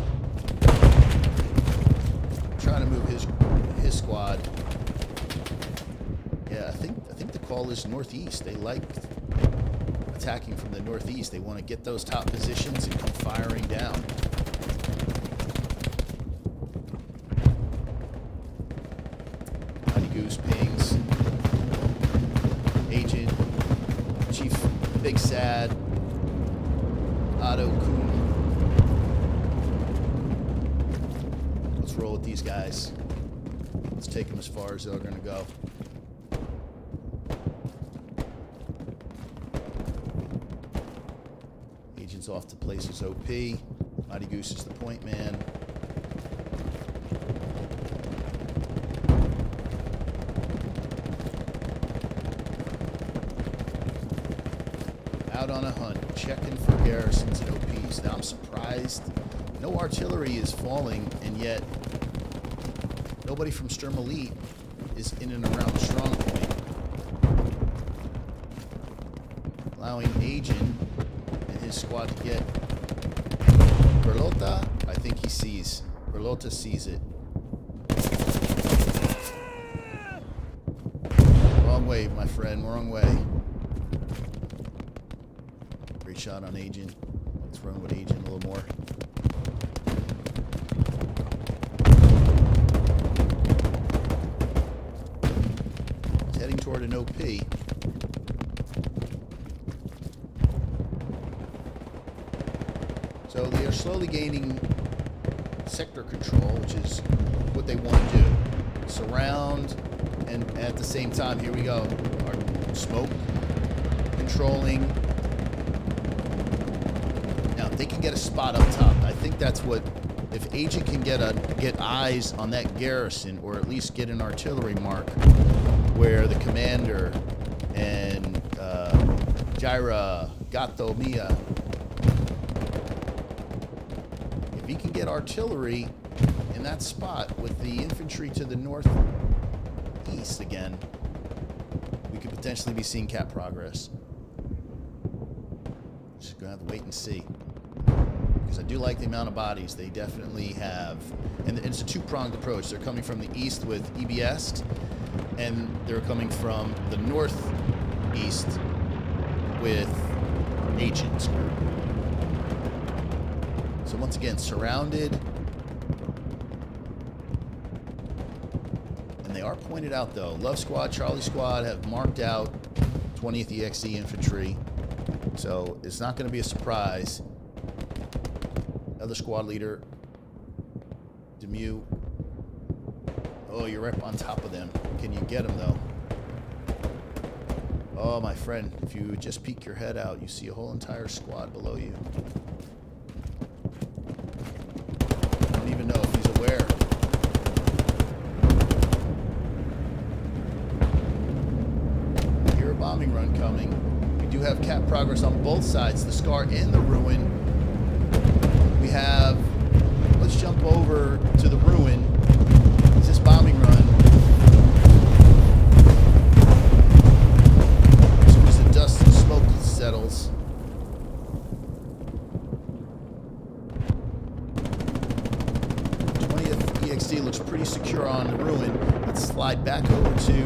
trying to move his squad. Yeah, I think the call is northeast. They like attacking from the northeast. They want to get those top positions and come firing down. Goose pings. Agent. Chief Big Sad. Otto Kuhn. Let's roll with these guys. Let's take them as far as they're going to go. Agent's off to place his OP. Mighty Goose is the point man. out on a hunt, checking for garrisons and OPs. Now I'm surprised no artillery is falling, and yet nobody from STURM Elite is in and around the strong point. Allowing Agent and his squad to get Berlota. I think he sees. Berlota sees it. Wrong way, my friend. Wrong way. Great shot on Agent. Let's run with Agent a little more. He's heading toward an OP. So they are slowly gaining sector control, which is what they want to do. Surround, and at the same time, here we go. Our smoke controlling. Now, if they can get a spot up top, I think that's what. If Agent can get eyes on that garrison, or at least get an artillery mark, where the commander and Jaira, Gato, Mia. If he can get artillery in that spot with the infantry to the northeast again, we could potentially be seeing cap progress. Just gonna have to wait and see. Because I do like the amount of bodies they definitely have. And it's a two-pronged approach. They're coming from the east with EBS, and they're coming from the northeast with Agent's group. So once again, surrounded. And they are pointed out, though. Love Squad, Charlie Squad have marked out 20th EXE infantry. So it's not going to be a surprise. Other squad leader, Demu. Oh, you're right on top of them. Can you get him, though? Oh, my friend, if you just peek your head out, you see a whole entire squad below you. I don't even know if he's aware. I hear a bombing run coming. We do have cap progress on both sides, the Scar and the Ruin. We have, let's jump over to the Ruin. Is this bombing run? As soon as the dust and smoke settles. EXD looks pretty secure on the Ruin. Let's slide back over to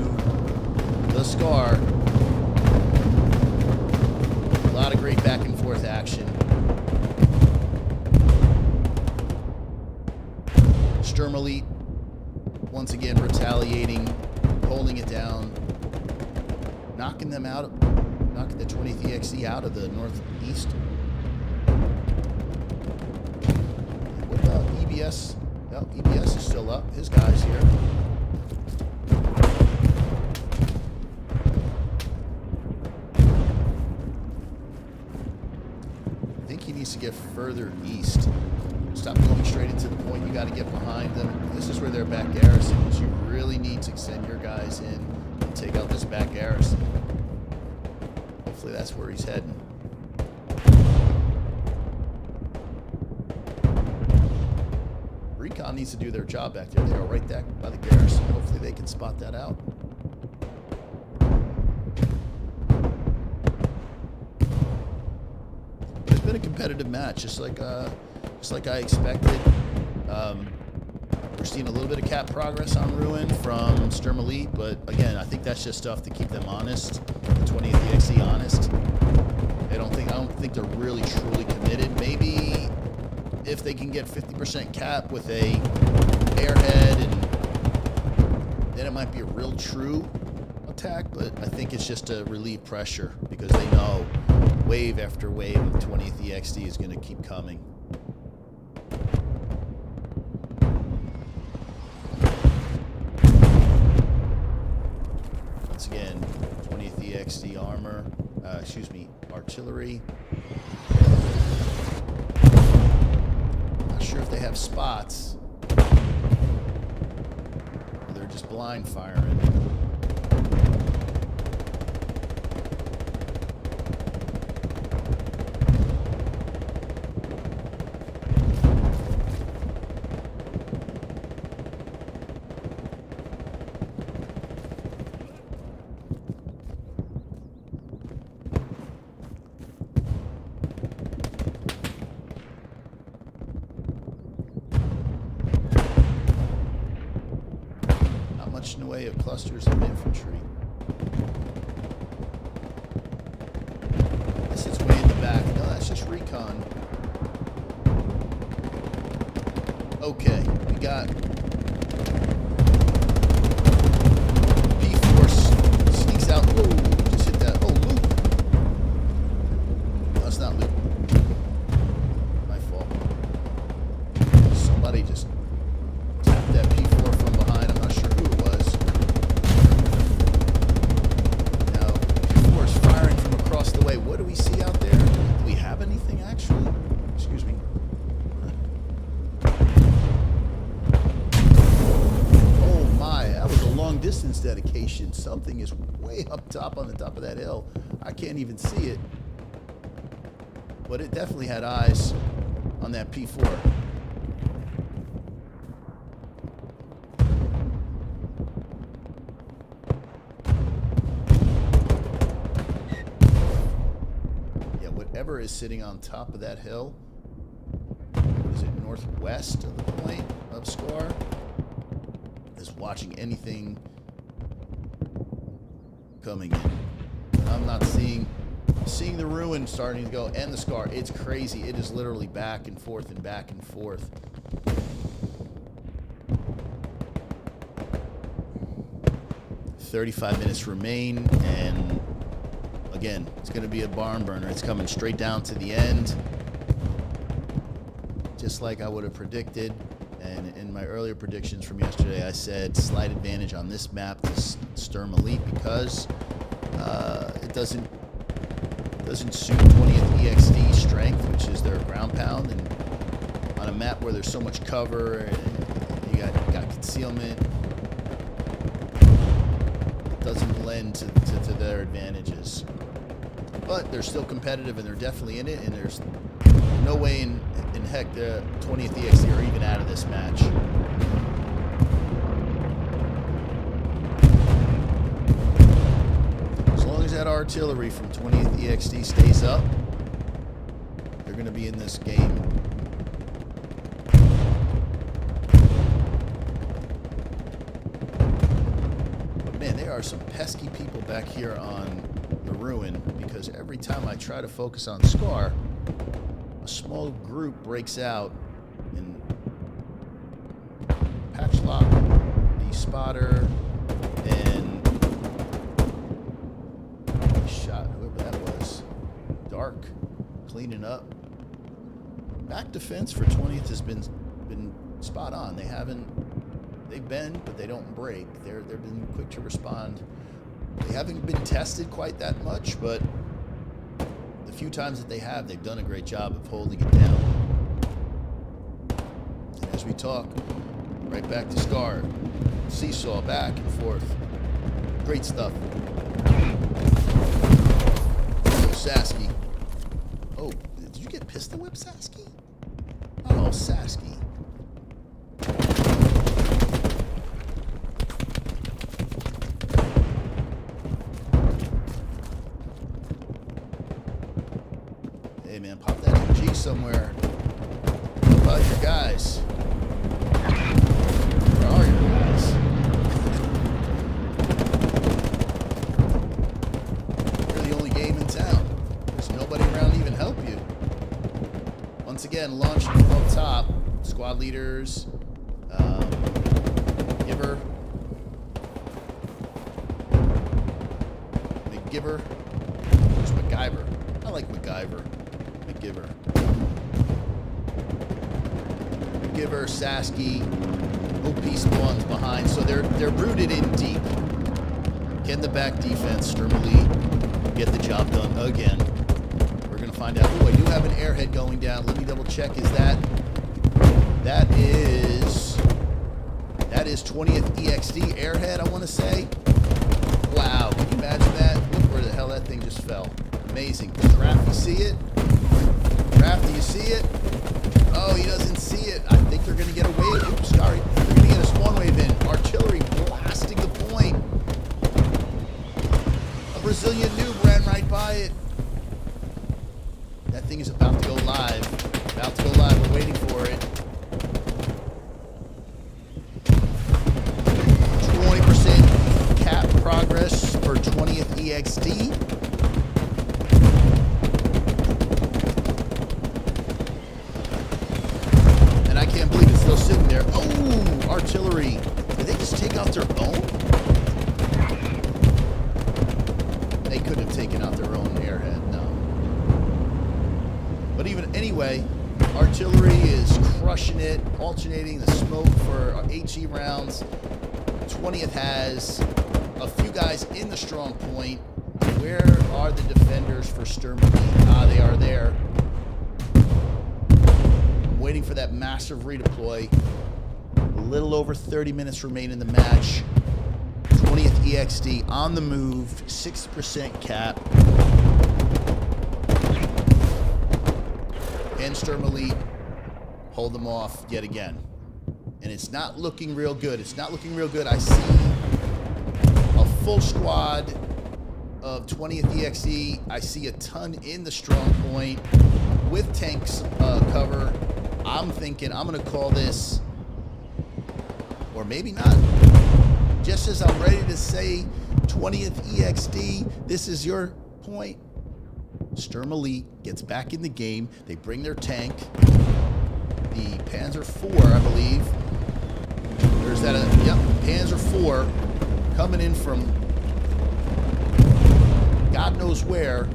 the Scar. A lot of great back and forth action. STURM Elite once again retaliating, holding it down, knocking them out, knocking the 20th EXE out of the northeast. What about EBS? Well, EBS is still up. His guy's here. I think he needs to get further east. Stop going straight into the point. You got to get behind them. This is where their back garrison is. You really need to send your guys in and take out this back garrison. Hopefully that's where he's heading. Recon needs to do their job back there. They are right back by the garrison. Hopefully they can spot that out. It's been a competitive match, just like I expected. We're seeing a little bit of cap progress on Ruin from STURM Elite, but again, I think that's just stuff to keep them honest. The 20th EXE honest. I don't think they're really truly committed. Maybe if they can get 50% cap with a airhead, and then it might be a real true attack, but I think it's just to relieve pressure because they know wave after wave of 20th EXD is going to keep coming. Once again, 20th EXD armor, artillery. Not sure if they have spots. Or they're just blind firing. way of clusters of infantry. This is way in the back. No, that's just recon. Okay, we got P-Force sneaks out. Whoa, just hit that. Oh, loop. No, it's not loop. My fault. Somebody just tapped that P4 from behind. I'm not sure who it was. Now, P4 is firing from across the way. What do we see out there? Do we have anything actually? Excuse me. Oh my, that was a long distance dedication. Something is way up top on the top of that hill. I can't even see it. But it definitely had eyes on that P4. Yeah, whatever is sitting on top of that hill, what is it, northwest of the point of SCAR, is watching anything coming in. I'm not seeing the ruin starting to go, and the SCAR. It's crazy. It is literally back and forth and back and forth. "35 minutes remain, and again, it's going to be a barn burner. It's coming straight down to the end, just like I would have predicted. And in my earlier predictions from yesterday, I said slight advantage on this map to STURM Elite because it doesn't suit 20th EXD strength, which is their ground pound, and on a map where there's so much cover and you got concealment, it doesn't lend to their advantages. But they're still competitive and they're definitely in it, and there's no way in heck the 20th EXD are even out of this match. As long as that artillery from 20th EXD stays up, they're going to be in this game. But man, there are some pesky people back here on the ruin, because every time I try to focus on SCAR, a small group breaks out and patch lock the spotter and shot whoever that was. Dark cleaning up. Back defense for 20th has been spot on. They bend, but they don't break. They've been quick to respond. They haven't been tested quite that much, but the few times that they have, they've done a great job of holding it down. And as we talk, right back to SCAR. Seesaw back and forth. Great stuff. Oh, Sasky. Oh, did you get pistol whip, Sasky? Oh, Sasky. Hey man, pop that MG somewhere. What about your guys? Where are your guys? You're the only game in town. There's nobody around to even help you. Once again, launched from up top. Squad leaders, Giver, McGiver, there's MacGyver. I like MacGyver. McGiver, Sasky, OP spawns behind, so they're rooted in deep. Get in the back defense, STURM Elite, get the job done again. We're gonna find out. Oh, I do have an airhead going down. Let me double check. Is that is 20th EXD airhead? I want to say. Wow, can you imagine that? Look where the hell that thing just fell. Amazing. Draft, you see it? Draft, do you see it? Oh, he doesn't see it. I think they're going to get a wave. Oops, sorry. They're going to get a spawn wave in. Artillery blasting the point. A Brazilian noob ran right by it. That thing is about to go live. About to go live. We're waiting for it. 20% for 20th EXD. And I can't believe it's still sitting there. Oh, artillery. Did they just take out their own? They couldn't have taken out their own airhead, no. But even anyway, artillery is crushing it, alternating the smoke for HE rounds. 20th has a few guys in the strong point. Where are the defenders for STURM? Ah, they are there. I'm waiting for that massive redeploy. A little over 30 minutes remain in the match. 20th EXD on the move, 60% cap. And STURM Elite hold them off yet again. And it's not looking real good. It's not looking real good. I see a full squad of 20th EXD. I see a ton in the strong point with tanks cover. I'm thinking I'm going to call this, or maybe not. Just as I'm ready to say 20th EXD, this is your point. STURM Elite gets back in the game. They bring their tank. The Panzer IV, I believe. There's that, yep, Panzer IV coming in from God knows where.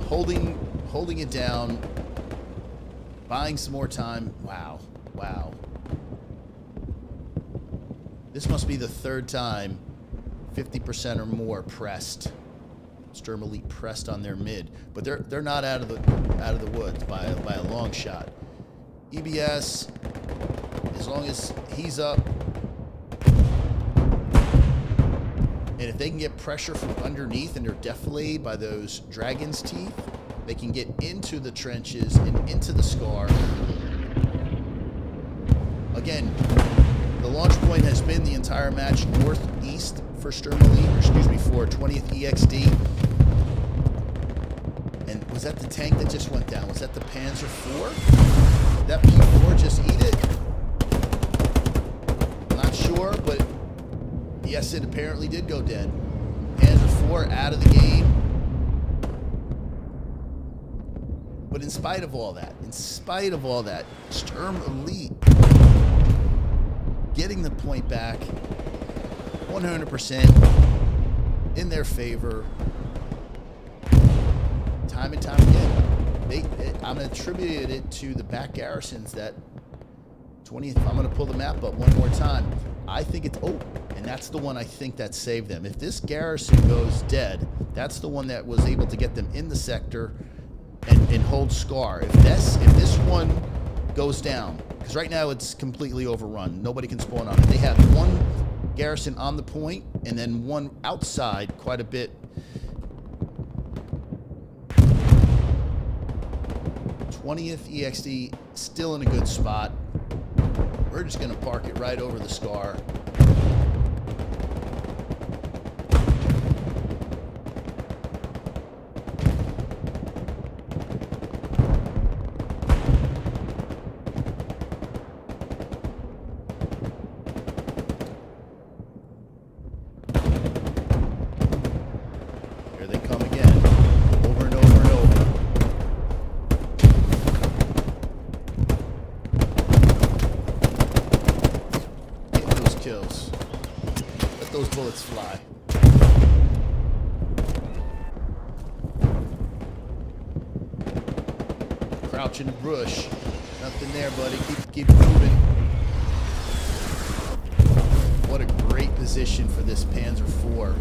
Holding it down. Buying some more time. Wow. Wow. This must be the third time 50% or more pressed. STURM Elite pressed on their mid, but they're not out of the woods by a long shot. EBS, as long as he's up, and if they can get pressure from underneath and they're defilade by those dragon's teeth, they can get into the trenches and into the scar. Again, the launch point has been the entire match northeast for STURM Elite, or excuse me, for 20th EXD. And was that the tank that just went down? Was that the Panzer IV? Did that P4 just eat it? I'm not sure, but yes, it apparently did go dead. Panzer IV out of the game. But in spite of all that, STURM Elite getting the point back 100% in their favor time and time again. I'm going to attribute it to the back garrisons that 20th. I'm going to pull the map up one more time. I think it's, oh, and that's the one I think that saved them. If this garrison goes dead, that's the one that was able to get them in the sector and hold Scar. If this one goes down, because right now it's completely overrun. Nobody can spawn on it. They have one garrison on the point and then one outside quite a bit. 20th EXD still in a good spot. We're just going to park it right over the Scar. Here they come again, over and over and over. Get those kills. Let those bullets fly. Crouch in the bush. Nothing there, buddy. Keep moving. What a great position for this Panzer IV.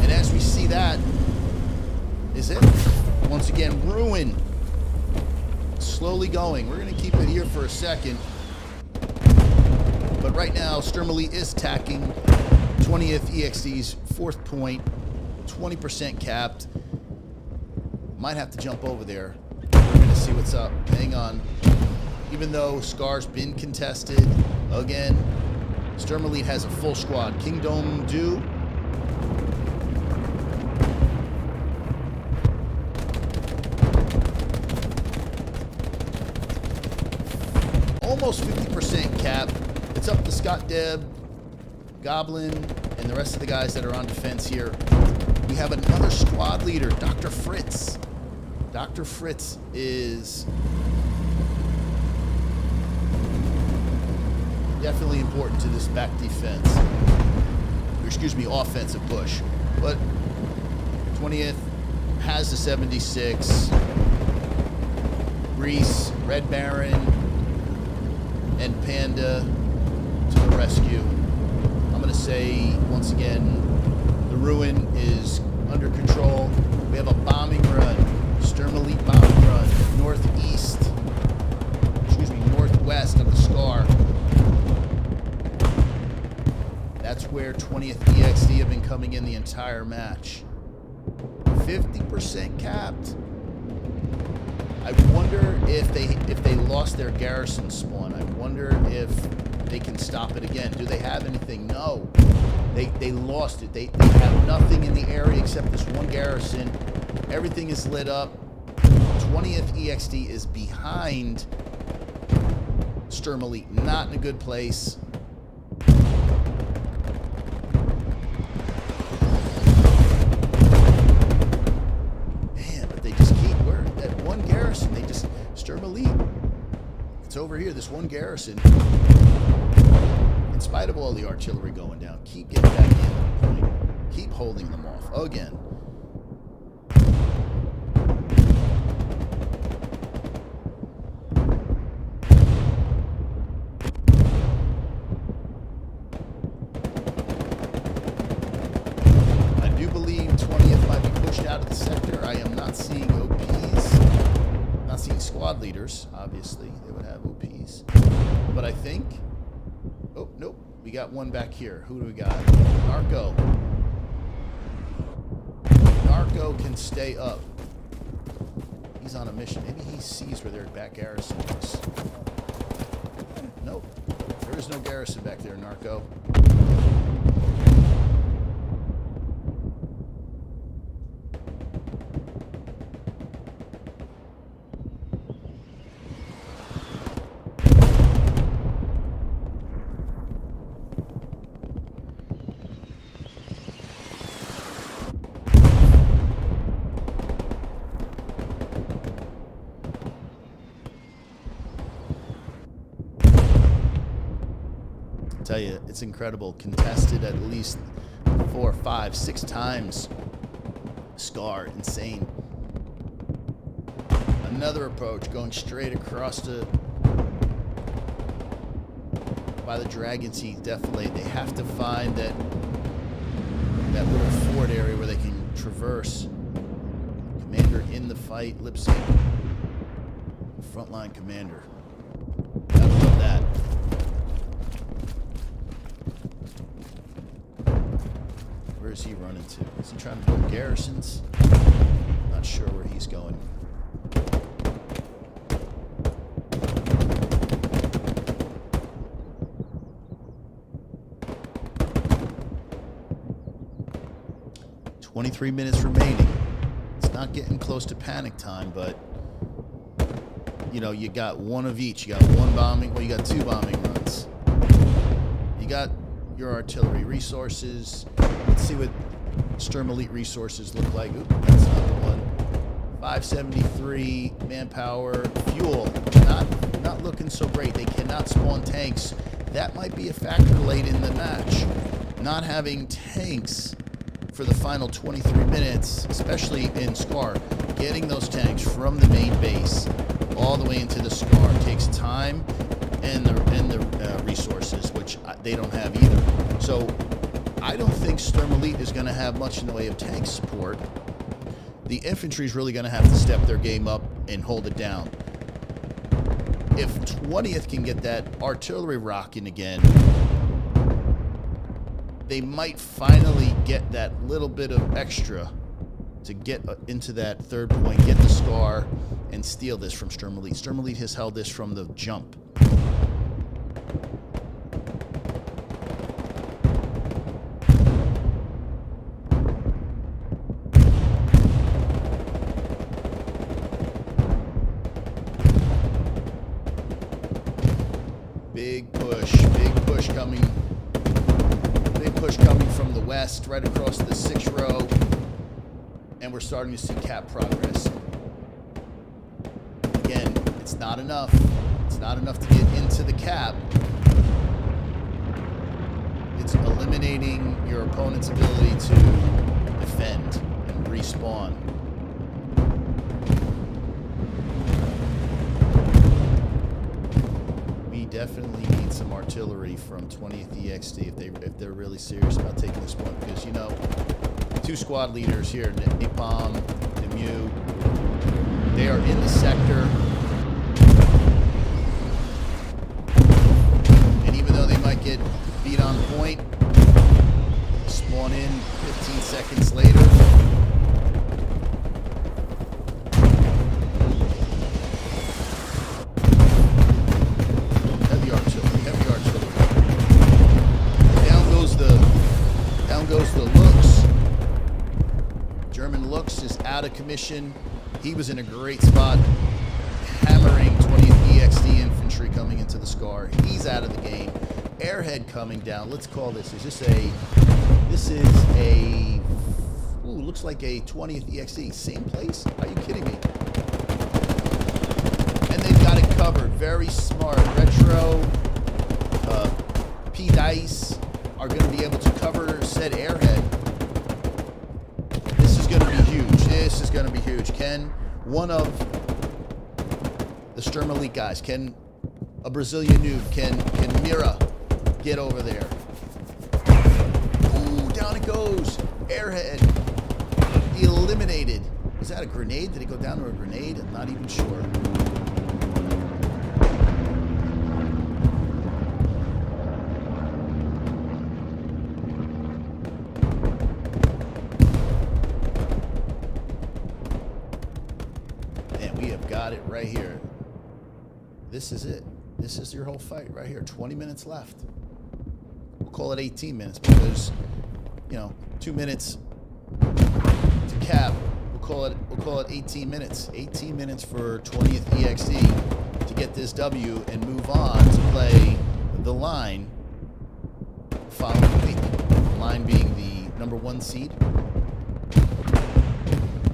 And as we see that, is it? Once again, ruin. Slowly going. We're going to keep it here for a second. But right now, STURM Elite is attacking 20th EXD's fourth point. 20% capped. Might have to jump over there. We're going to see what's up. Hang on. Even though Scar's been contested, again, STURM Elite has a full squad. Kingdom Do. almost 50% cap. It's up to Scott Deb, Goblin, and the rest of the guys that are on defense here. We have another squad leader, Dr. Fritz. Dr. Fritz is definitely important to this back defense. Or excuse me, offensive push. But 20th has the 76. Reese, Red Baron, and Panda to the rescue. I'm going to say, once again, the Ruin is under control. We have a bombing run. Sturm Elite bombing run. Northeast. Excuse me, northwest of the Scar. That's where 20th EXD have been coming in the entire match. 50% capped. I wonder if they lost their garrison spawn. I wonder if they can stop it again. Do they have anything? No. They lost it. They have nothing in the area except this one garrison. Everything is lit up. 20th EXD is behind Sturm Elite. Not in a good place. Man, but they just keep that one garrison. They just Sturm Elite. It's over here, this one garrison. In spite of all the artillery going down, keep getting back in. Keep holding them off. Again. I do believe 20th might be pushed out of the sector. I am not seeing OPs. Not seeing squad leaders, obviously. They would have OPs. But I think... Oh, nope. We got one back here. Who do we got? Narco. Narco can stay up. He's on a mission. Maybe he sees where their back garrison is. Nope. There is no garrison back there, Narco. Tell you, it's incredible. Contested at least 4, 5, 6 times. Scar, insane. Another approach going straight across by the Dragon Teeth defilade. They have to find that little fort area where they can traverse. Commander in the fight, lip sync. Frontline commander. Gotta love that. Where is he running to? Is he trying to build garrisons? Not sure where he's going. "23 minutes remaining." It's not getting close to panic time, but you know, you got one of each. You got one bombing, well, you got 2 bombing runs. You got your artillery resources. Let's see what Sturm Elite resources look like. Oop, that's not the one. 573 manpower. Fuel, not looking so great. They cannot spawn tanks. That might be a factor late in the match. Not having tanks for the final 23 minutes, especially in Scar. Getting those tanks from the main base all the way into the Scar takes time and the resources, which they don't have either. So I don't think Sturm Elite is going to have much in the way of tank support. The infantry is really going to have to step their game up and hold it down. If 20th can get that artillery rocking again, they might finally get that little bit of extra to get into that third point, get the Scar, and steal this from Sturm Elite. Sturm Elite has held this from the jump. Big push coming. Big push coming from the west, right across the 6th row. And we're starting to see cap progress. Again, it's not enough. It's not enough to get into the cap. It's eliminating your opponent's ability to defend and respawn. We definitely need some artillery from 20thEXD if they're really serious about taking this point, because, you know, 2 squad leaders here, Napalm, Demu, they are in the sector. And even though they might get beat on point, spawn in 15 seconds later. Heavy artillery. Down goes the Lux. German Lux is out of commission. He was in a great spot, hammering 20thEXD infantry coming into the Scar. He's out of the game. Airhead coming down. Let's call this. Looks like a 20thEXD. Same place? Are you kidding me? And they've got it covered. Very smart. Retro, P-Dice are going to be able to cover said airhead. This is going to be huge. This is going to be huge. Can one of the STURM Elite guys, can a Brazilian noob, can Mira get over there? Ooh, down it goes. Airhead. Eliminated. Was that a grenade? Did it go down to a grenade? I'm not even sure. And we have got it right here. This is it. This is your whole fight right here. 20 minutes left. We'll call it 18 minutes because, you know, 2 minutes to cap. We'll call it 18 minutes. 18 minutes for 20thEXD to get this W and move on to play the line following week. The line being the #1 seed.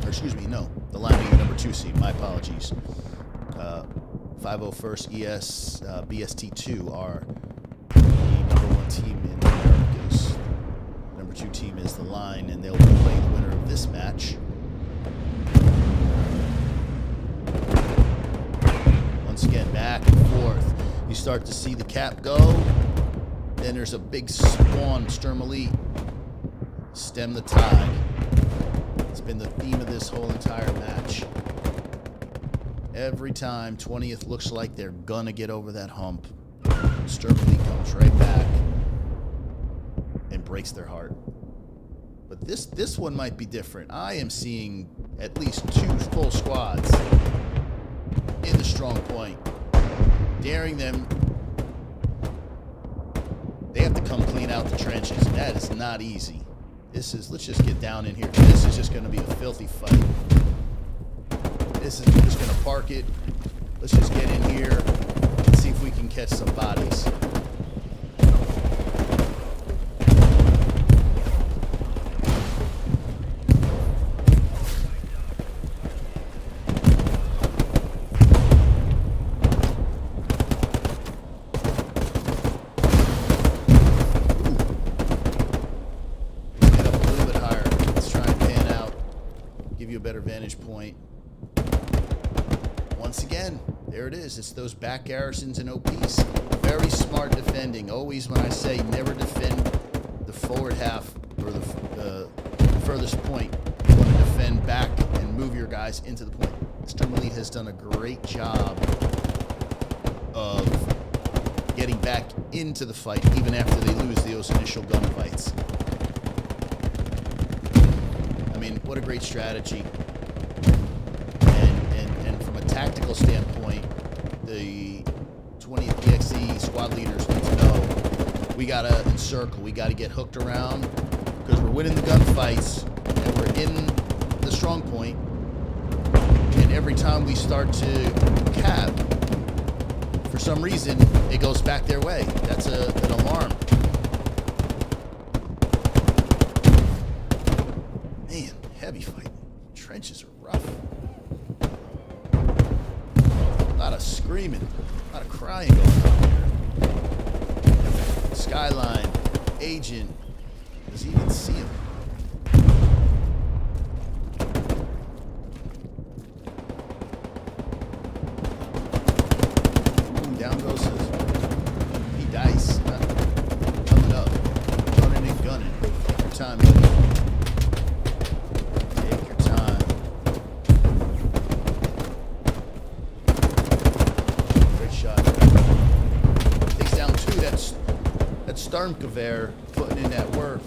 Or excuse me, no. The line being the #2 seed. My apologies. 501st ES BST2 are the #1 team in the Americas. #2 team is the line, and they'll be playing the winner of this match. Once again, back and forth. You start to see the cap go. Then there's a big spawn, STURM Elite. Stem the tide. It's been the theme of this whole entire match. Every time 20th looks like they're gonna get over that hump, STURM Elite comes right back and breaks their heart. But this one might be different. I am seeing at least 2 full squads in the strong point, daring them. They have to come clean out the trenches, and that is not easy. Let's just get down in here. This is just gonna be a filthy fight. We're just gonna park it. Let's just get in here and see if we can catch some bodies. Get up a little bit higher. Let's try and pan out. Give you a better vantage point. Once again, there it is. It's those back garrisons and OPs. Very smart defending. Always, when I say never defend the forward half or the furthest point, you want to defend back and move your guys into the point. STURM Elite has done a great job of getting back into the fight even after they lose those initial gunfights. I mean, what a great strategy. Tactical standpoint, the 20thEXD squad leaders need to know we gotta encircle, we gotta get hooked around because we're winning the gunfights and we're in the strong point. And every time we start to cap, for some reason, it goes back their way. That's an alarm. Man, heavy fight. Trenches are rough. A lot of screaming, a lot of crying going on here. Skyline, agent. Does he even see him? Down goes he dice. Coming up. Running and gunning. Take your time, buddy. Take your time. Great shot. Takes down 2. That's STURM putting in that work.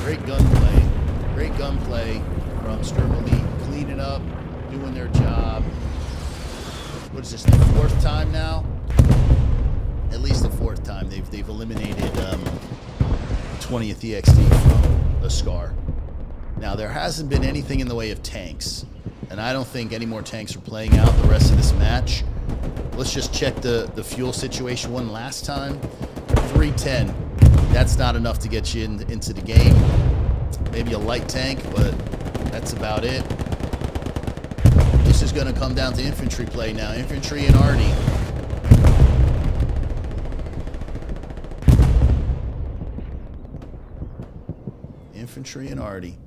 Great gunplay. Great gunplay from STURM Elite. Cleaning up, doing their job. What is this, the 4th time now? At least the 4th time they've eliminated 20th EXD from the SCAR. Now there hasn't been anything in the way of tanks, and I don't think any more tanks are playing out the rest of this match. Let's just check the fuel situation one last time. 310. That's not enough to get you into the game. Maybe a light tank, but that's about it. This is going to come down to infantry play now. Infantry and Artie. Infantry and Artie.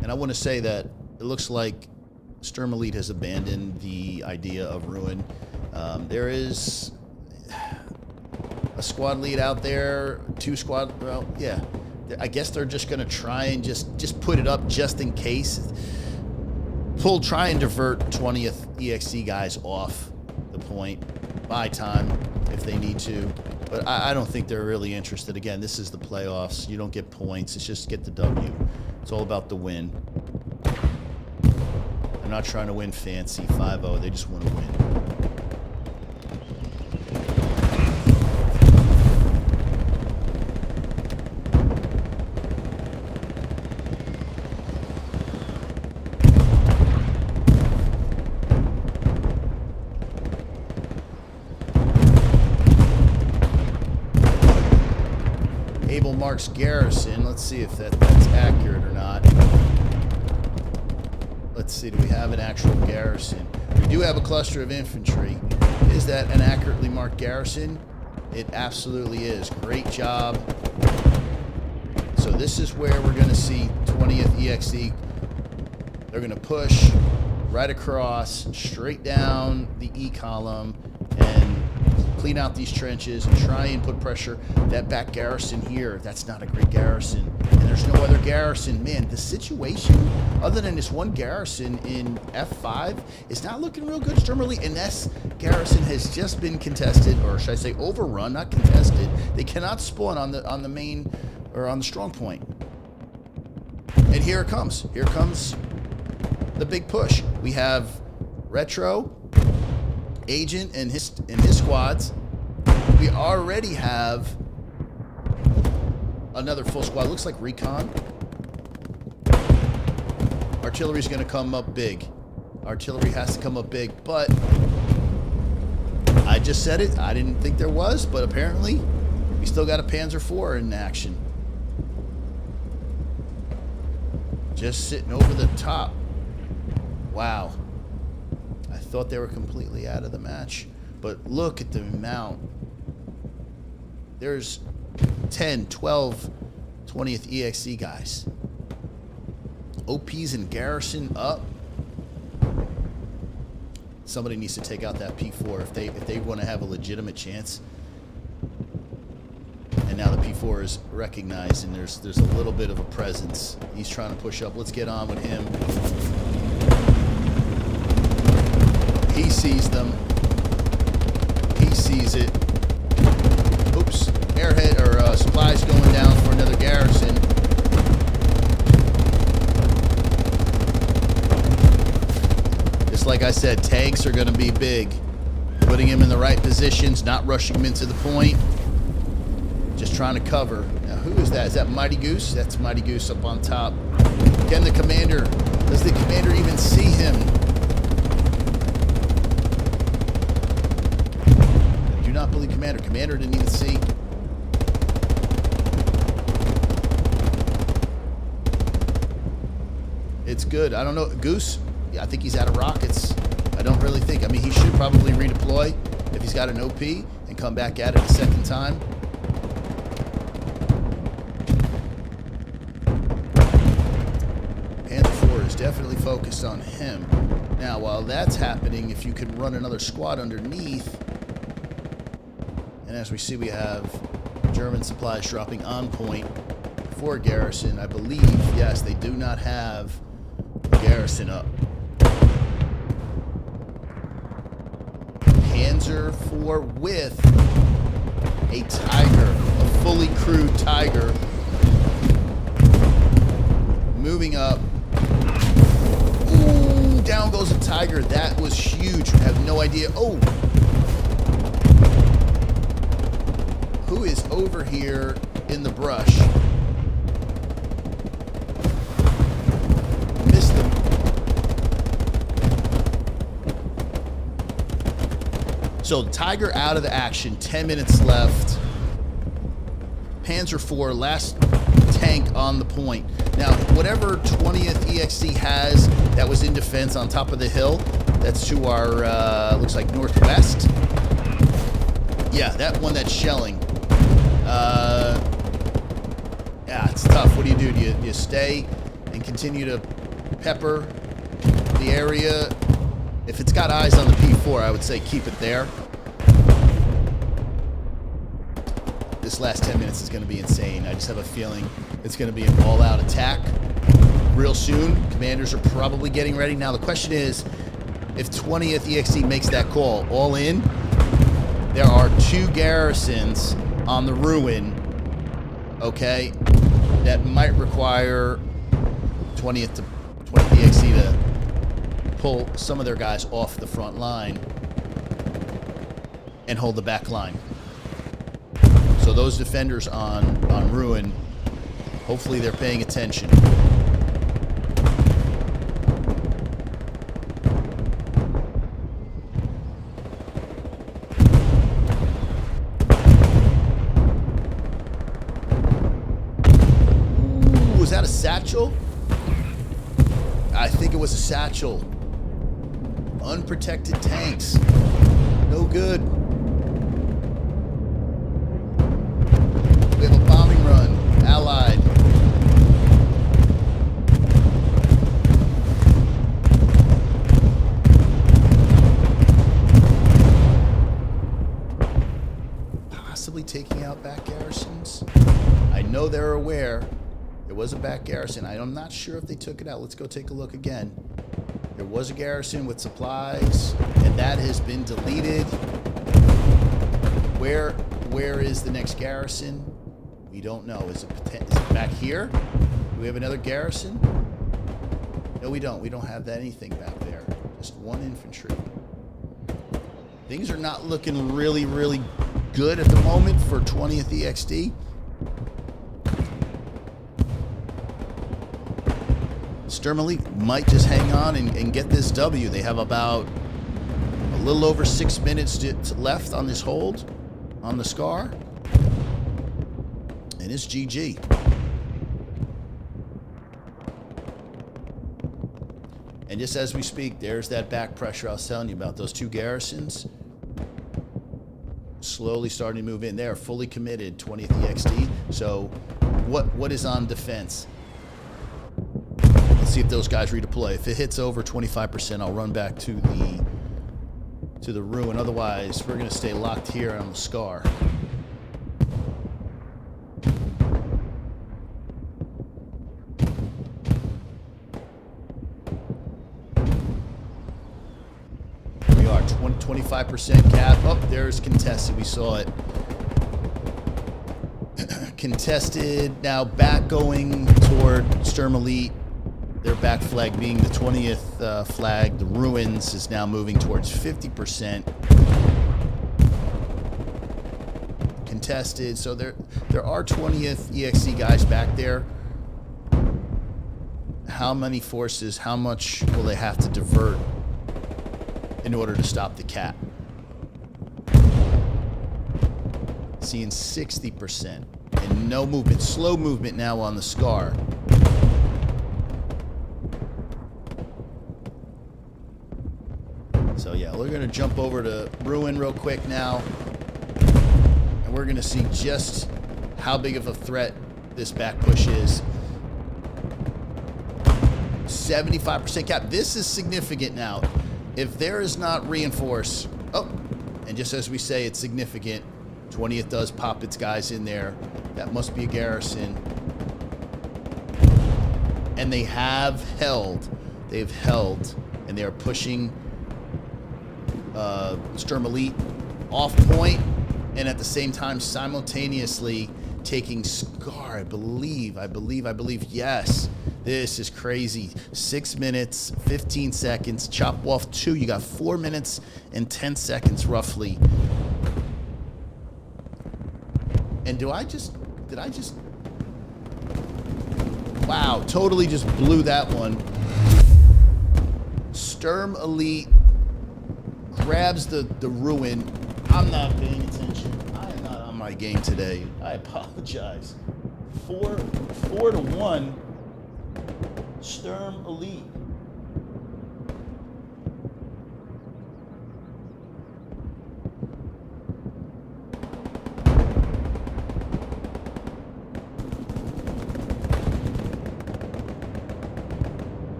And I want to say that it looks like STURM Elite has abandoned the idea of ruin. There is a squad lead out there, 2 squad, well, yeah. I guess they're just going to try and just put it up just in case. Try and divert 20th EXC guys off the point, buy time if they need to. But I don't think they're really interested. Again, this is the playoffs. You don't get points. It's just get the W. It's all about the win. They're not trying to win fancy 5-0. They just want to win. Marks Garrison. Let's see if that's accurate or not. Let's see, do we have an actual garrison? We do have a cluster of infantry. Is that an accurately marked garrison? It absolutely is. Great job. So this is where we're going to see 20th EXE. They're going to push right across, straight down the E column, and clean out these trenches and try and put pressure. That back garrison here, that's not a great garrison. And there's no other garrison. Man, the situation, other than this one garrison in F5, is not looking real good. STURM Elite, and this garrison has just been contested, or should I say overrun, not contested. They cannot spawn on the main, or on the strong point. And here it comes. Here comes the big push. We have Retro, Agent and his squads. We already have another full squad. Looks like Recon. Artillery's going to come up big. Artillery has to come up big, but I just said it. I didn't think there was, but apparently we still got a Panzer IV in action. Just sitting over the top. Wow. I thought they were completely out of the match, but look at the amount. There's 10, 12, 20th EXE guys. OPs and Garrison up. Somebody needs to take out that P4 if they want to have a legitimate chance. And now the P4 is recognized, and there's a little bit of a presence. He's trying to push up. Let's get on with him. He sees them. He sees it. Oops. Airhead or supplies going down for another garrison. Just like I said, tanks are going to be big. Putting him in the right positions, not rushing him into the point. Just trying to cover. Now, who is that? Is that Mighty Goose? That's Mighty Goose up on top. Can the commander, does the commander even see him? I do not believe commander. Commander didn't even see. It's good. I don't know. Goose, yeah, I think he's out of rockets. I don't really think. I mean, he should probably redeploy if he's got an OP and come back at it a second time. Panther 4 is definitely focused on him. Now, while that's happening, if you can run another squad underneath, and as we see, we have German supplies dropping on point for garrison. I believe, yes, they do not have garrison up. Panzer 4 with a Tiger, a fully crewed Tiger, moving up. Ooh, down goes a Tiger. That was huge. I have no idea. Oh, who is over here in the brush? Missed him. So Tiger out of the action, 10 minutes left. Panzer 4, last tank on the point. Now, whatever 20th EXC has that was in defense on top of the hill, that's to our, looks like northwest. Yeah, that one that's shelling. Yeah, it's tough. What do? Do you stay and continue to pepper the area? If it's got eyes on the P4, I would say keep it there. This last 10 minutes is going to be insane. I just have a feeling it's going to be an all-out attack real soon. Commanders are probably getting ready. Now, the question is, if 20th EXC makes that call all in, there are 2 garrisons on the ruin, okay, that might require 20th EXC to pull some of their guys off the front line and hold the back line. So those defenders on ruin, hopefully they're paying attention. Ooh, was that a satchel? I think it was a satchel. Unprotected tanks. No good. We have a bombing run. Allied. Possibly taking out back garrisons. I know they're aware there was a back garrison. I'm not sure if they took it out. Let's go take a look again. There was a garrison with supplies, and that has been deleted. Where is the next garrison? We don't know. Is it back here? Do we have another garrison? No, we don't. We don't have anything back there. Just 1 infantry. Things are not looking really, really good at the moment for 20th EXD. STURM Elite might just hang on and get this W. They have about a little over 6 minutes left on this hold on the Scar. And it's GG. And just as we speak, there's that back pressure I was telling you about. Those 2 garrisons slowly starting to move in. They are fully committed, 20th EXD. So what is on defense? Let's see if those guys redeploy. If it hits over 25%, I'll run back to the ruin. Otherwise, we're going to stay locked here on the Scar. We are 25% cap. Oh, there's contested. We saw it. Contested. Now back going toward STURM Elite. Their back flag being the 20th flag. The ruins is now moving towards 50%. Contested. So there are 20th EXC guys back there. how many forces, how much will they have to divert in order to stop the cap? Seeing 60% and no movement, slow movement now on the Scar. So yeah, we're gonna jump over to Ruin real quick now, and we're gonna see just how big of a threat this back push is. 75% cap. This is significant now. If there is not reinforce, oh, and just as we say, it's significant. 20th does pop its guys in there. That must be a garrison. And they have held. They've held, and they are pushing STURM Elite off point, and at the same time simultaneously taking Scar. I believe, yes. This is crazy. 6 minutes, 15 seconds. Chop off 2. You got 4 minutes and 10 seconds roughly. And did I just, wow, totally just blew that one. STURM Elite grabs the Ruin. I'm not paying attention. I am not on my game today. I apologize. 4-1, STURM Elite.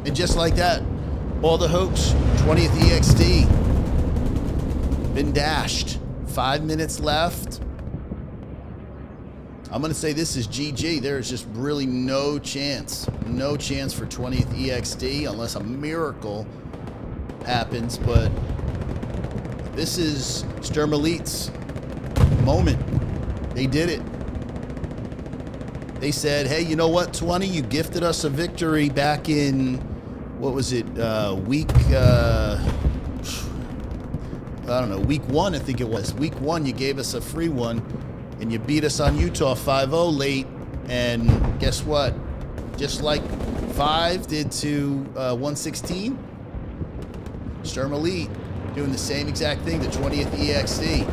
And just like that, all the hopes, 20th EXD, been dashed. 5 minutes left. I'm going to say this is GG. There is just really no chance for 20th EXD unless a miracle happens. But this is STURM Elite's moment. They did it. They said, hey, you know what, 20, you gifted us a victory back in, what was it, week 1, I think it was. Week 1, you gave us a free one, and you beat us on Utah 5-0 late, and guess what? Just like 5 did to 116, STURM Elite doing the same exact thing to 20th EXD.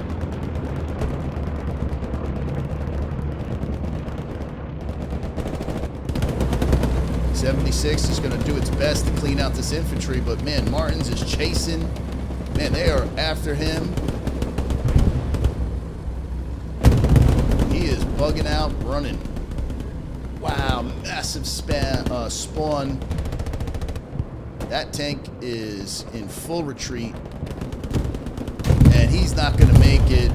'76 is going to do its best to clean out this infantry, but man, Martins is chasing. Man, they are after him. He is bugging out, running. Wow, massive spawn. That tank is in full retreat, and he's not going to make it.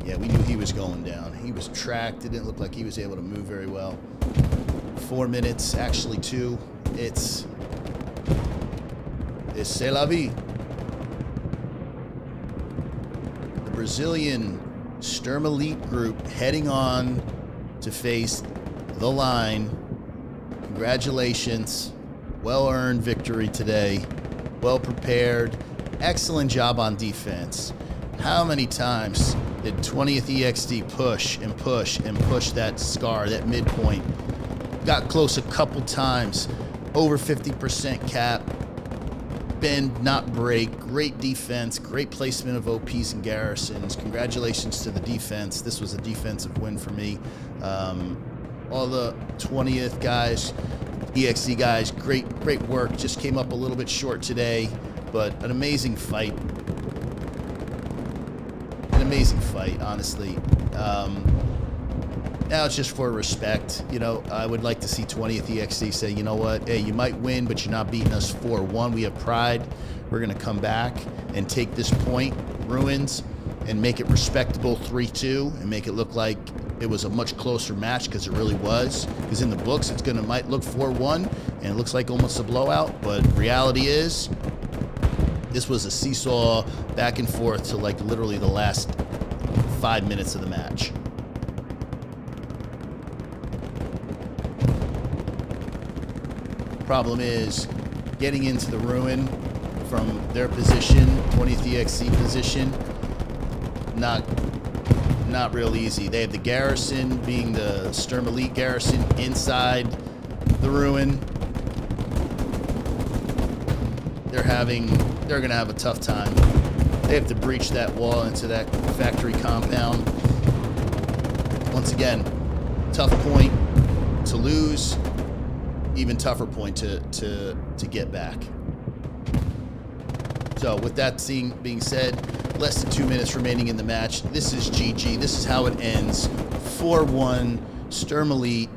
Yeah, we knew he was going down. He was tracked. It didn't look like he was able to move very well. 4 minutes, actually 2. It's c'est la vie. The Brazilian STURM Elite group heading on to face the line. Congratulations. Well-earned victory today. Well prepared. Excellent job on defense. How many times did 20th EXD push and push and push that Scar, that midpoint? Got close a couple times. Over 50% cap. Bend, not break. Great defense. Great placement of OPs and garrisons. Congratulations to the defense. This was a defensive win for me. All the 20th guys, EXD guys, great work. Just came up a little bit short today, but an amazing fight. An amazing fight, honestly. Now it's just for respect. You know, I would like to see 20th EXD say, you know what, hey, you might win, but you're not beating us 4-1. We have pride. We're going to come back and take this point, Ruins, and make it respectable 3-2 and make it look like it was a much closer match, because it really was. Because in the books, might look 4-1, and it looks like almost a blowout, but reality is this was a seesaw back and forth to like literally the last 5 minutes of the match. Problem is getting into the Ruin from their position, 20th EXC position, not real easy. They have the garrison, being the STURM Elite garrison, inside the ruin. They're gonna have a tough time. They have to breach that wall into that factory compound. Once again, tough point to lose, even tougher point to get back. So with that being said, less than 2 minutes remaining in the match. This is GG. This is how it ends. 4-1, STURM Elite,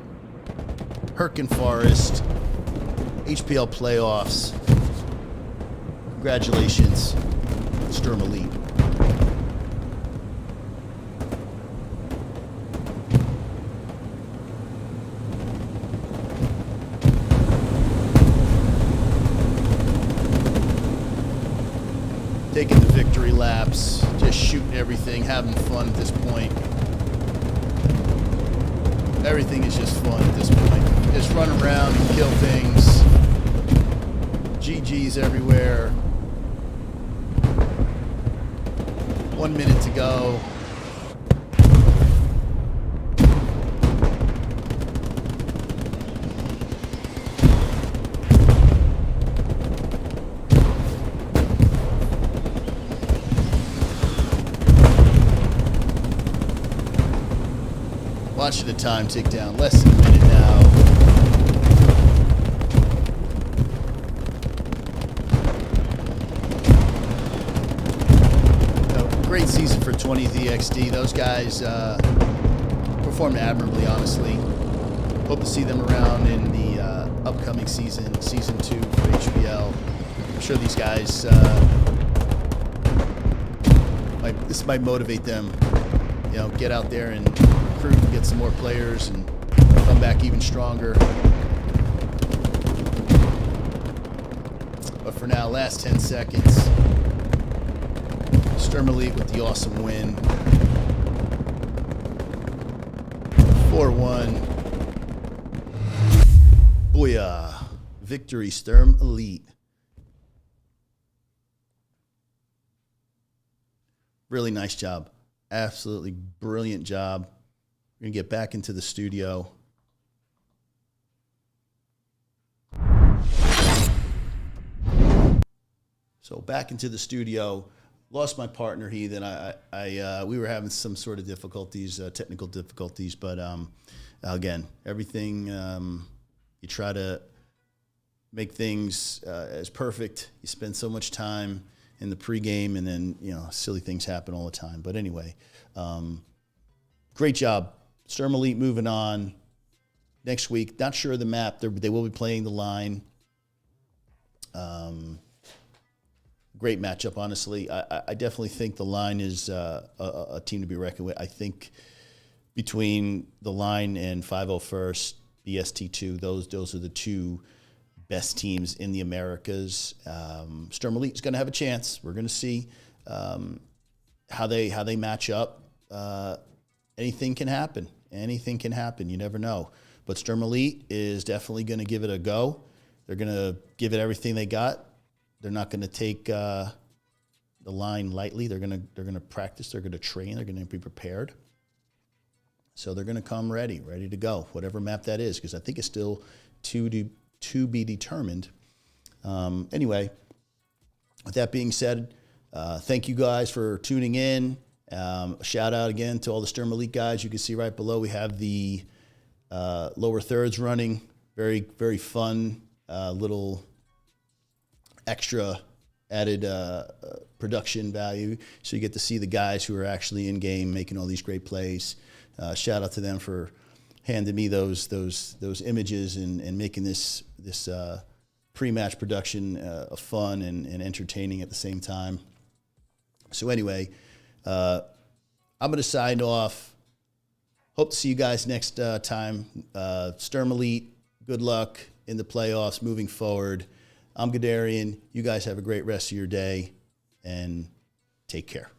Herkin Forest, HPL Playoffs. Congratulations, STURM Elite. Taking the victory laps, just shooting everything, having fun at this point. Everything is just fun at this point. Just run around and kill things. GG's everywhere. 1 minute to go. Watching the time tick down. Less than a minute now. Great season for 20thExD. Those guys performed admirably, honestly. Hope to see them around in the upcoming season, Season 2 for HPL. I'm sure these guys, this might motivate them, you know, get out there and recruit and get some more players and come back even stronger. But for now, last 10 seconds. STURM Elite with the awesome win. 4-1. Booyah. Victory, STURM Elite. Really nice job. Absolutely brilliant job. We're going to get back into the studio. So back into the studio. Lost my partner, Heath, and we were having some sort of difficulties, technical difficulties, but again, everything, you try to make things as perfect. You spend so much time in the pregame, and then, you know, silly things happen all the time. But anyway, great job. STURM Elite moving on. Next week, not sure of the map. They will be playing the line. Great matchup, honestly. I definitely think the line is a team to be reckoned with. I think between the line and 501st, BST2, those are the two best teams in the Americas. STURM Elite is going to have a chance. We're going to see how they match up. Anything can happen. Anything can happen. You never know. But STURM Elite is definitely going to give it a go. They're going to give it everything they got. They're not going to take the line lightly. They're going to practice. They're going to train. They're going to be prepared. So they're going to come ready to go, whatever map that is, because I think it's still to be determined. Anyway, with that being said, thank you guys for tuning in. Shout out again to all the STURM Elite guys. You can see right below we have the lower thirds running. Very, very fun little extra added production value. So you get to see the guys who are actually in game making all these great plays. Shout out to them for handing me those images and making this pre-match production fun and entertaining at the same time. So anyway, I'm going to sign off. Hope to see you guys next time. STURM Elite, good luck in the playoffs moving forward. I'm Gadarian. You guys have a great rest of your day, and take care.